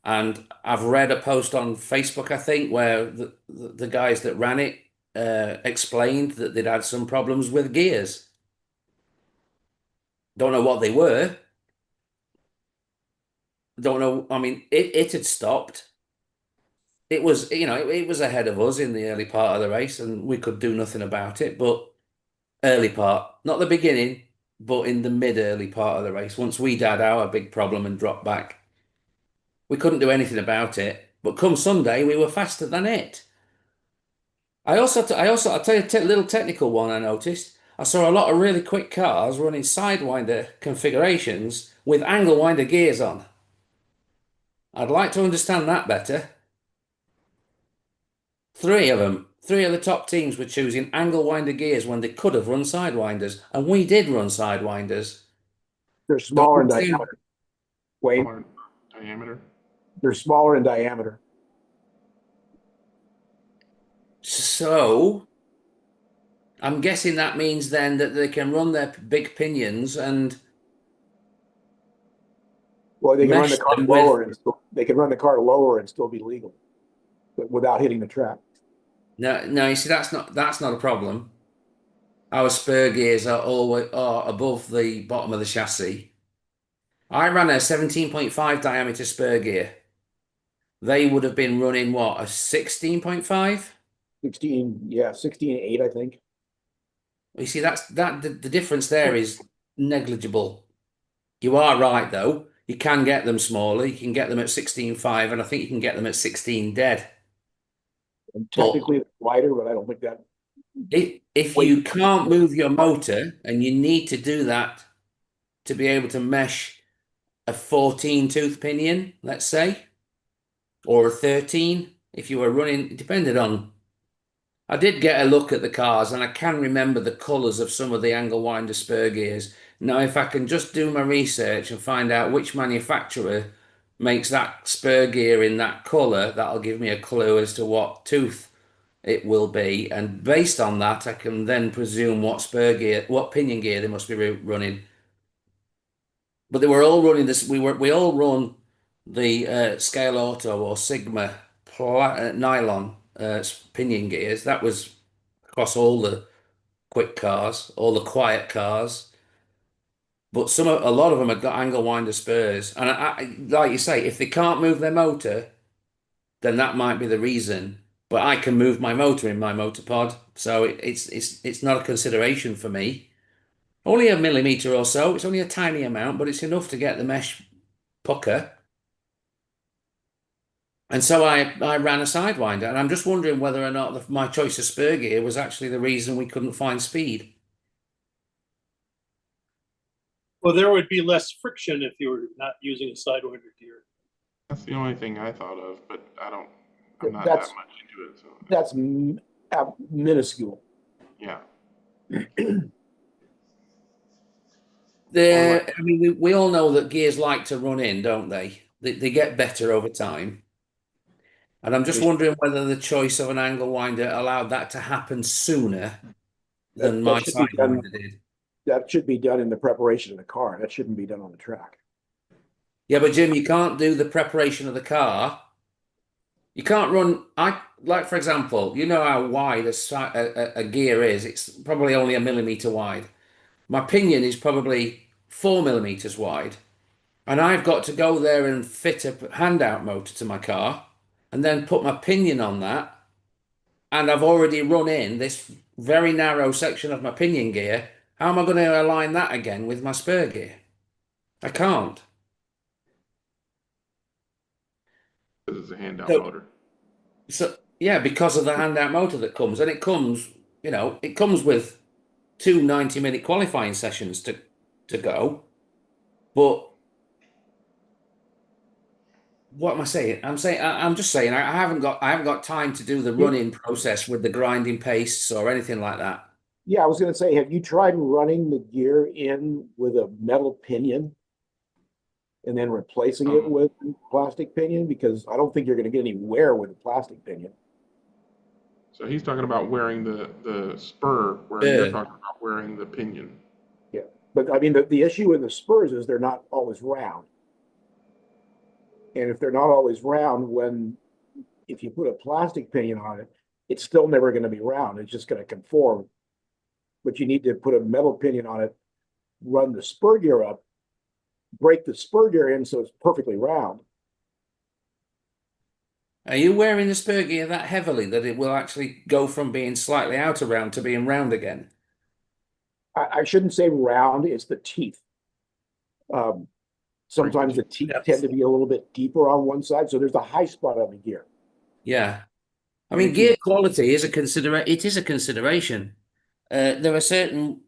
And I've read a post on Facebook, I think, where the guys that ran it explained that they'd had some problems with gears. Don't know what they were. Don't know. I mean, it had stopped. it was, it was ahead of us in the early part of the race, and we could do nothing about it. But early part, not the beginning, but in the mid-early part of the race, once we'd had our big problem and dropped back, we couldn't do anything about it. But come Sunday, we were faster than it. I'll tell you a little technical one I noticed. I saw a lot of really quick cars running sidewinder configurations with angle winder gears on. I'd like to understand that better. Three of the top teams were choosing angle winder gears when they could have run sidewinders, and we did run sidewinders. They're smaller in diameter. Wayne, Smaller diameter. they're smaller in diameter. So I'm guessing that means then that they can run their big pinions and Well, they can run mesh the car them lower with. and they can run the car lower and still be legal, but without hitting the track. No, you see, that's not a problem. Our spur gears are above the bottom of the chassis. I ran a 17.5 diameter spur gear. They would have been running what, a 16.5? 16.8, I think. You see, the difference there is negligible. You are right though. You can get them smaller. You can get them at 16.5, and I think you can get them at 16 dead. And technically it's wider, but I don't think that. If you can't move your motor, and you need to do that to be able to mesh a 14 tooth pinion, let's say, or a 13, if you were running, it depended on. I did get a look at the cars, and I can remember the colours of some of the angle winder spur gears. Now, if I can just do my research and find out which manufacturer makes that spur gear in that colour, that'll give me a clue as to what tooth it will be. And based on that, I can then presume what pinion gear they must be running. But they were all running this. We all run the Scale Auto or Sigma nylon pinion gears. That was across all the quick cars, all the quiet cars. But a lot of them have got angle winder spurs, and like you say, if they can't move their motor, then that might be the reason. But I can move my motor in my motor pod, so it's not a consideration for me. Only a millimeter or so. It's only a tiny amount, but it's enough to get the mesh pucker. And so I ran a sidewinder, and I'm just wondering whether or not my choice of spur gear was actually the reason we couldn't find speed. Well, there would be less friction if you were not using a sidewinder gear. That's the only thing I thought of, but I'm not That's- that much into it. So That's minuscule. yeah. I mean, we all know that gears like to run in, don't they? They get better over time. And I'm just wondering whether the choice of an angle winder allowed that to happen sooner than my sidewinder did. That should be done in the preparation of the car. That shouldn't be done on the track. Yeah, but Jim, you can't do the preparation of the car. You can't run. Like for example, you know how wide a gear is. It's probably only a millimeter wide. My pinion is probably 4 millimeters wide, and I've got to go there and fit a handout motor to my car, and then put my pinion on that. And I've already run in this very narrow section of my pinion gear. How am I going to align that again with my spur gear? I can't. This is a handout motor. So yeah, because of the handout motor that comes, and it comes with 2 90-minute qualifying sessions to go. But what am I saying? I'm just saying I haven't got time to do the running process with the grinding pastes or anything like that. Yeah, I was going to say, have you tried running the gear in with a metal pinion and then replacing it with plastic pinion? Because I don't think you're going to get any wear with a plastic pinion. So he's talking about wearing the spur, where you're talking about wearing the pinion. Yeah, but I mean, the issue with the spurs is they're not always round. And if they're not always round, if you put a plastic pinion on it, it's still never going to be round. It's just going to conform. But you need to put a metal pinion on it, run the spur gear up, break the spur gear in so it's perfectly round. Are you wearing the spur gear that heavily that it will actually go from being slightly out of round to being round again? I shouldn't say round, it's the teeth. Sometimes the teeth tend to be a little bit deeper on one side, so there's a high spot on the gear. Yeah. I mean, gear quality is it is a consideration. There are certain,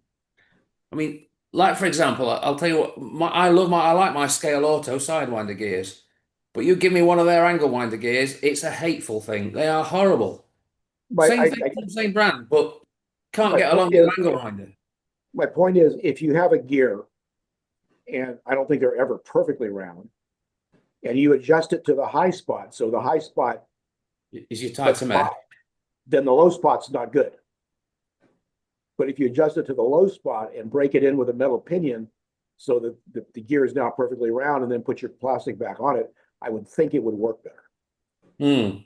I mean, like for example, I'll tell you what, I like my scale auto sidewinder gears, but you give me one of their angle winder gears, it's a hateful thing. They are horrible. Same thing, same brand, but can't get along with angle winder. My point is, if you have a gear, and I don't think they're ever perfectly round, and you adjust it to the high spot, so the high spot is your tighter med, then the low spot's not good. But if you adjust it to the low spot and break it in with a metal pinion so that the gear is now perfectly round and then put your plastic back on it, I would think it would work better. I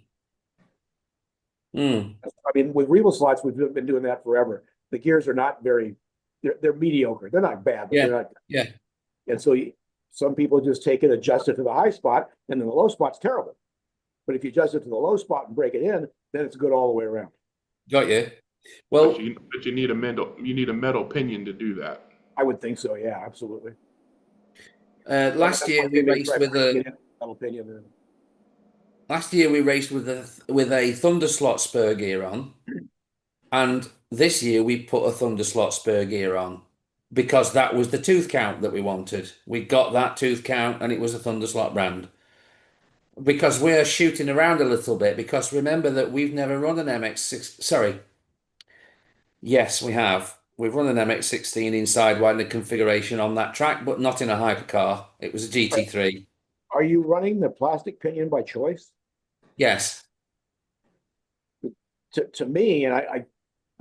mean, with Revel slots, we've been doing that forever. The gears are not they're mediocre. They're not bad, but they're not. Yeah. And so some people just take it, adjust it to the high spot, and then the low spot's terrible. But if you adjust it to the low spot and break it in, then it's good all the way around. Got you. Well, but you need a metal pinion to do that. I would think so. Yeah, absolutely. Last year we raced with a metal pinion. Last year we raced with a Thunder slot spur gear on, and this year we put a Thunder slot spur gear on because that was the tooth count that we wanted. We got that tooth count, and it was a Thunder slot brand. Because we're shooting around a little bit, because remember that we've never run an MX6. Sorry. Yes, we have. We've run an MX-16 in sidewinder configuration on that track, but not in a hypercar. It was a GT3. Are you running the plastic pinion by choice? Yes. To me, and I'm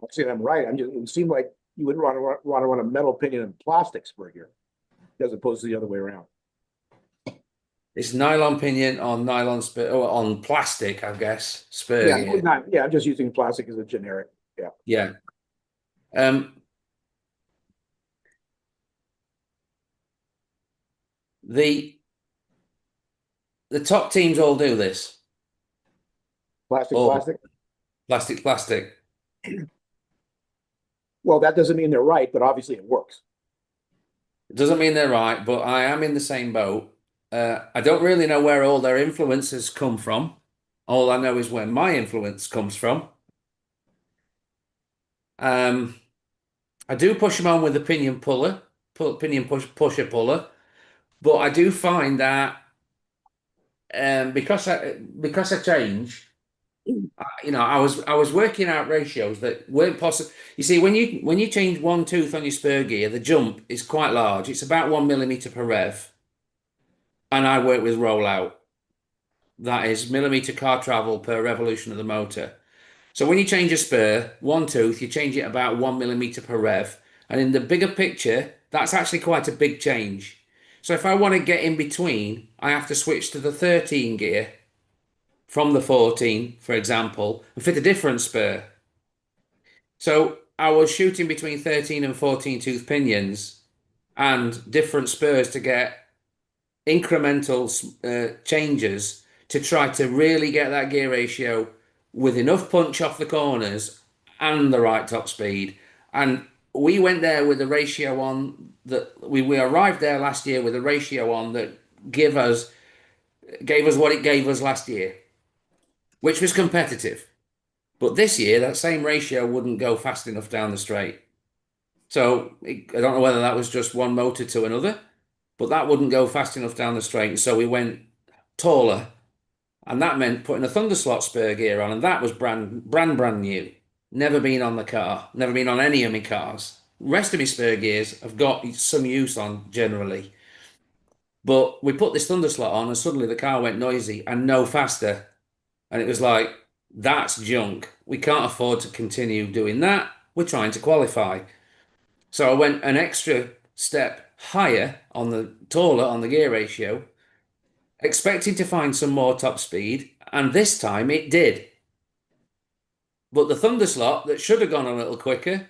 saying I'm right. It would seem like you would want to run a metal pinion and plastic spur gear, as opposed to the other way around. It's nylon pinion on nylon spur, or on plastic, I guess. Spur gear. Yeah, I'm just using plastic as a generic. Yeah. Yeah. The top teams all do this. Plastic. Well, that doesn't mean they're right, but obviously it works. It doesn't mean they're right, but I am in the same boat. I don't really know where all their influences come from. All I know is where my influence comes from. I do push them on with a pinion puller, pusher puller, but I do find that because I change, I was working out ratios that weren't possible. You see, when you change one tooth on your spur gear, the jump is quite large. It's about 1 millimeter per rev, and I work with rollout. That is millimeter car travel per revolution of the motor. So when you change a spur, one tooth, you change it about 1 millimeter per rev. And in the bigger picture, that's actually quite a big change. So if I want to get in between, I have to switch to the 13 gear from the 14, for example, and fit a different spur. So I was shooting between 13 and 14 tooth pinions and different spurs to get incremental changes to try to really get that gear ratio with enough punch off the corners and the right top speed. And we went there with a ratio on that we arrived there last year with a ratio on that gave us what it gave us last year, which was competitive. But this year, that same ratio wouldn't go fast enough down the straight. So I don't know whether that was just one motor to another, but that wouldn't go fast enough down the straight. And so we went taller. And that meant putting a Thunderslot spur gear on, and that was brand new. Never been on the car, never been on any of my cars. Rest of my spur gears have got some use on generally. But we put this Thunderslot on, and suddenly the car went noisy and no faster. And it was like, that's junk. We can't afford to continue doing that. We're trying to qualify. So I went an extra step higher taller on the gear ratio, expecting to find some more top speed, and this time it did. But the Thunderslot that should have gone a little quicker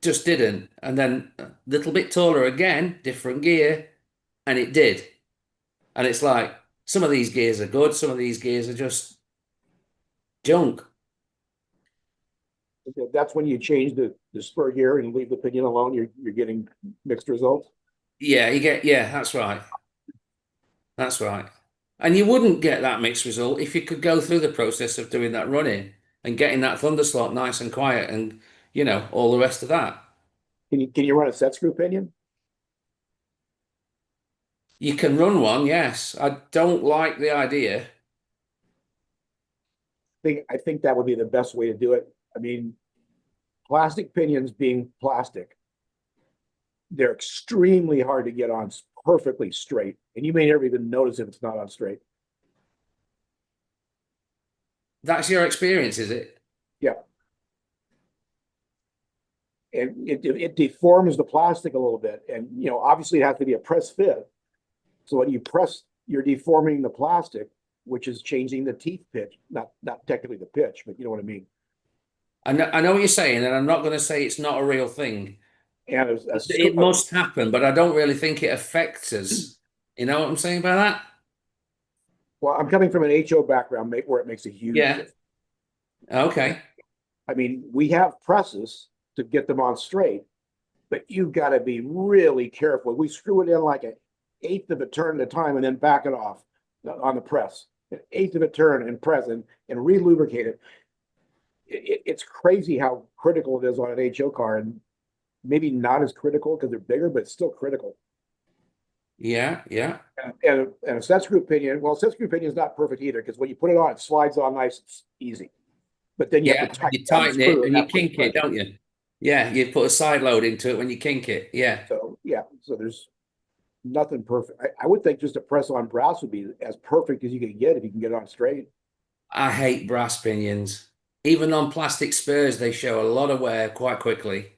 just didn't. And then a little bit taller again, different gear, and it did. And it's like, some of these gears are good, some of these gears are just junk. That's when you change the spur gear and leave the pinion alone. You're getting mixed results. Yeah, that's right. That's right. And you wouldn't get that mixed result if you could go through the process of doing that running and getting that thunder slot nice and quiet and, all the rest of that. Can you run a set screw pinion? You can run one, yes. I don't like the idea. I think that would be the best way to do it. I mean, plastic pinions being plastic, they're extremely hard to get on perfectly straight. And you may never even notice if it's not on straight. That's your experience, is it? Yeah. And it deforms the plastic a little bit. And, obviously it has to be a press fit. So when you press, you're deforming the plastic, which is changing the teeth pitch. Not technically the pitch, but you know what I mean. I know what you're saying, and I'm not going to say it's not a real thing. And it must happen, but I don't really think it affects us. You know what I'm saying by that? Well, I'm coming from an HO background where it makes a huge difference. Okay. I mean, we have presses to get them on straight, but you've got to be really careful. We screw it in like an eighth of a turn at a time and then back it off on the press. An eighth of a turn and press and re-lubricate it. It's crazy how critical it is on an HO car, and maybe not as critical because they're bigger, but it's still critical. Yeah. And a set screw pinion, well, set screw pinion is not perfect either because when you put it on, it slides on nice, it's easy. But then you have to tighten it and you kink it, don't you? Yeah, you put a side load into it when you kink it. Yeah. So there's nothing perfect. I would think just a press on brass would be as perfect as you can get if you can get it on straight. I hate brass pinions. Even on plastic spurs, they show a lot of wear quite quickly.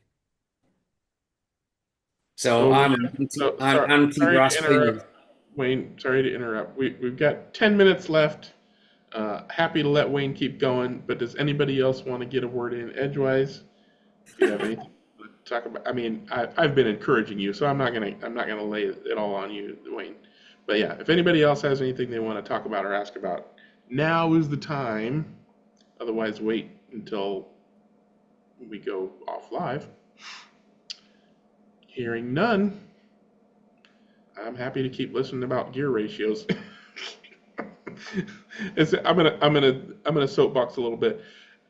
So I'm anti-brass pinions. Wayne, sorry to interrupt. We've got 10 minutes left. Happy to let Wayne keep going, but does anybody else want to get a word in edgewise? If you have anything to talk about, I mean, I've been encouraging you, so I'm not gonna lay it all on you, Wayne. But yeah, if anybody else has anything they want to talk about or ask about, now is the time. Otherwise, wait until we go off live. Hearing none, I'm happy to keep listening about gear ratios. I'm gonna soapbox a little bit.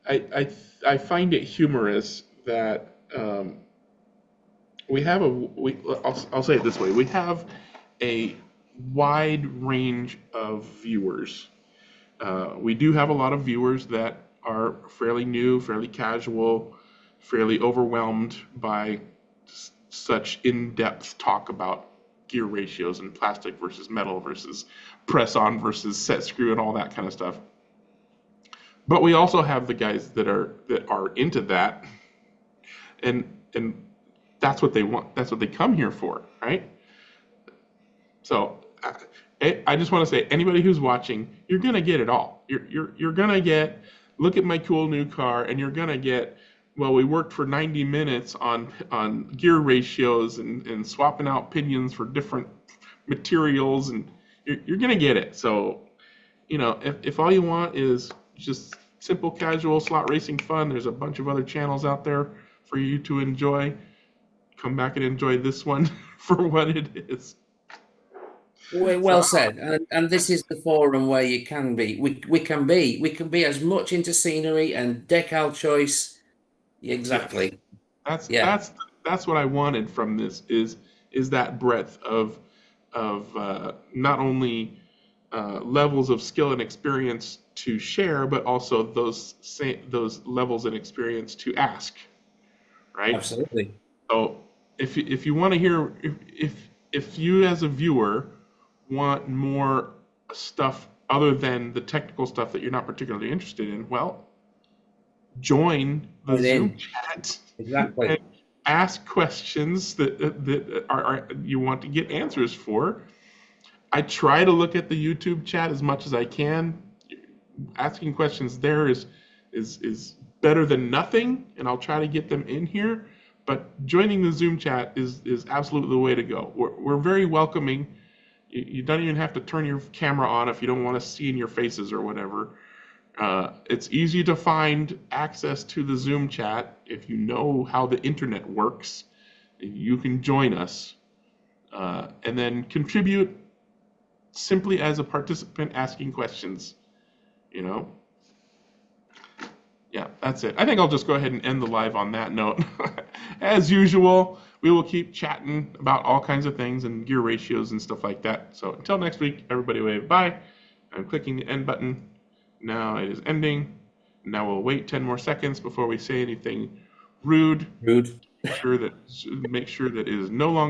I find it humorous that I'll say it this way: we have a wide range of viewers. We do have a lot of viewers that are fairly new, fairly casual, fairly overwhelmed by such in-depth talk about gear ratios and plastic versus metal versus press-on versus set screw and all that kind of stuff. But we also have the guys that are into that, and that's what they want. That's what they come here for, right? So I just want to say, anybody who's watching, you're gonna get it all. You're gonna get, look at my cool new car, and you're gonna get, well, we worked for 90 minutes on gear ratios and swapping out pinions for different materials, and you're gonna get it. So, if all you want is just simple, casual slot racing fun, there's a bunch of other channels out there for you to enjoy. Come back and enjoy this one for what it is. Well said. And this is the forum where you can be. We can be as much into scenery and decal choice. Exactly. That's what I wanted from this is that breadth of not only levels of skill and experience to share, but also those levels and experience to ask. Right? Absolutely. So if you want to hear, if you as a viewer want more stuff other than the technical stuff that you're not particularly interested in, well, join the Zoom chat. Exactly. And ask questions that are you want to get answers for. I try to look at the YouTube chat as much as I can. Asking questions there is better than nothing, and I'll try to get them in here. But joining the Zoom chat is absolutely the way to go. We're very welcoming. You don't even have to turn your camera on if you don't want to see in your faces or whatever. It's easy to find access to the Zoom chat. If you know how the internet works, you can join us and then contribute simply as a participant asking questions, you know? Yeah, that's it. I think I'll just go ahead and end the live on that note. As usual, we will keep chatting about all kinds of things and gear ratios and stuff like that. So until next week, everybody wave bye. I'm clicking the end button. Now it is ending. Now we'll wait 10 more seconds before we say anything rude. Rude. Make sure that it is no longer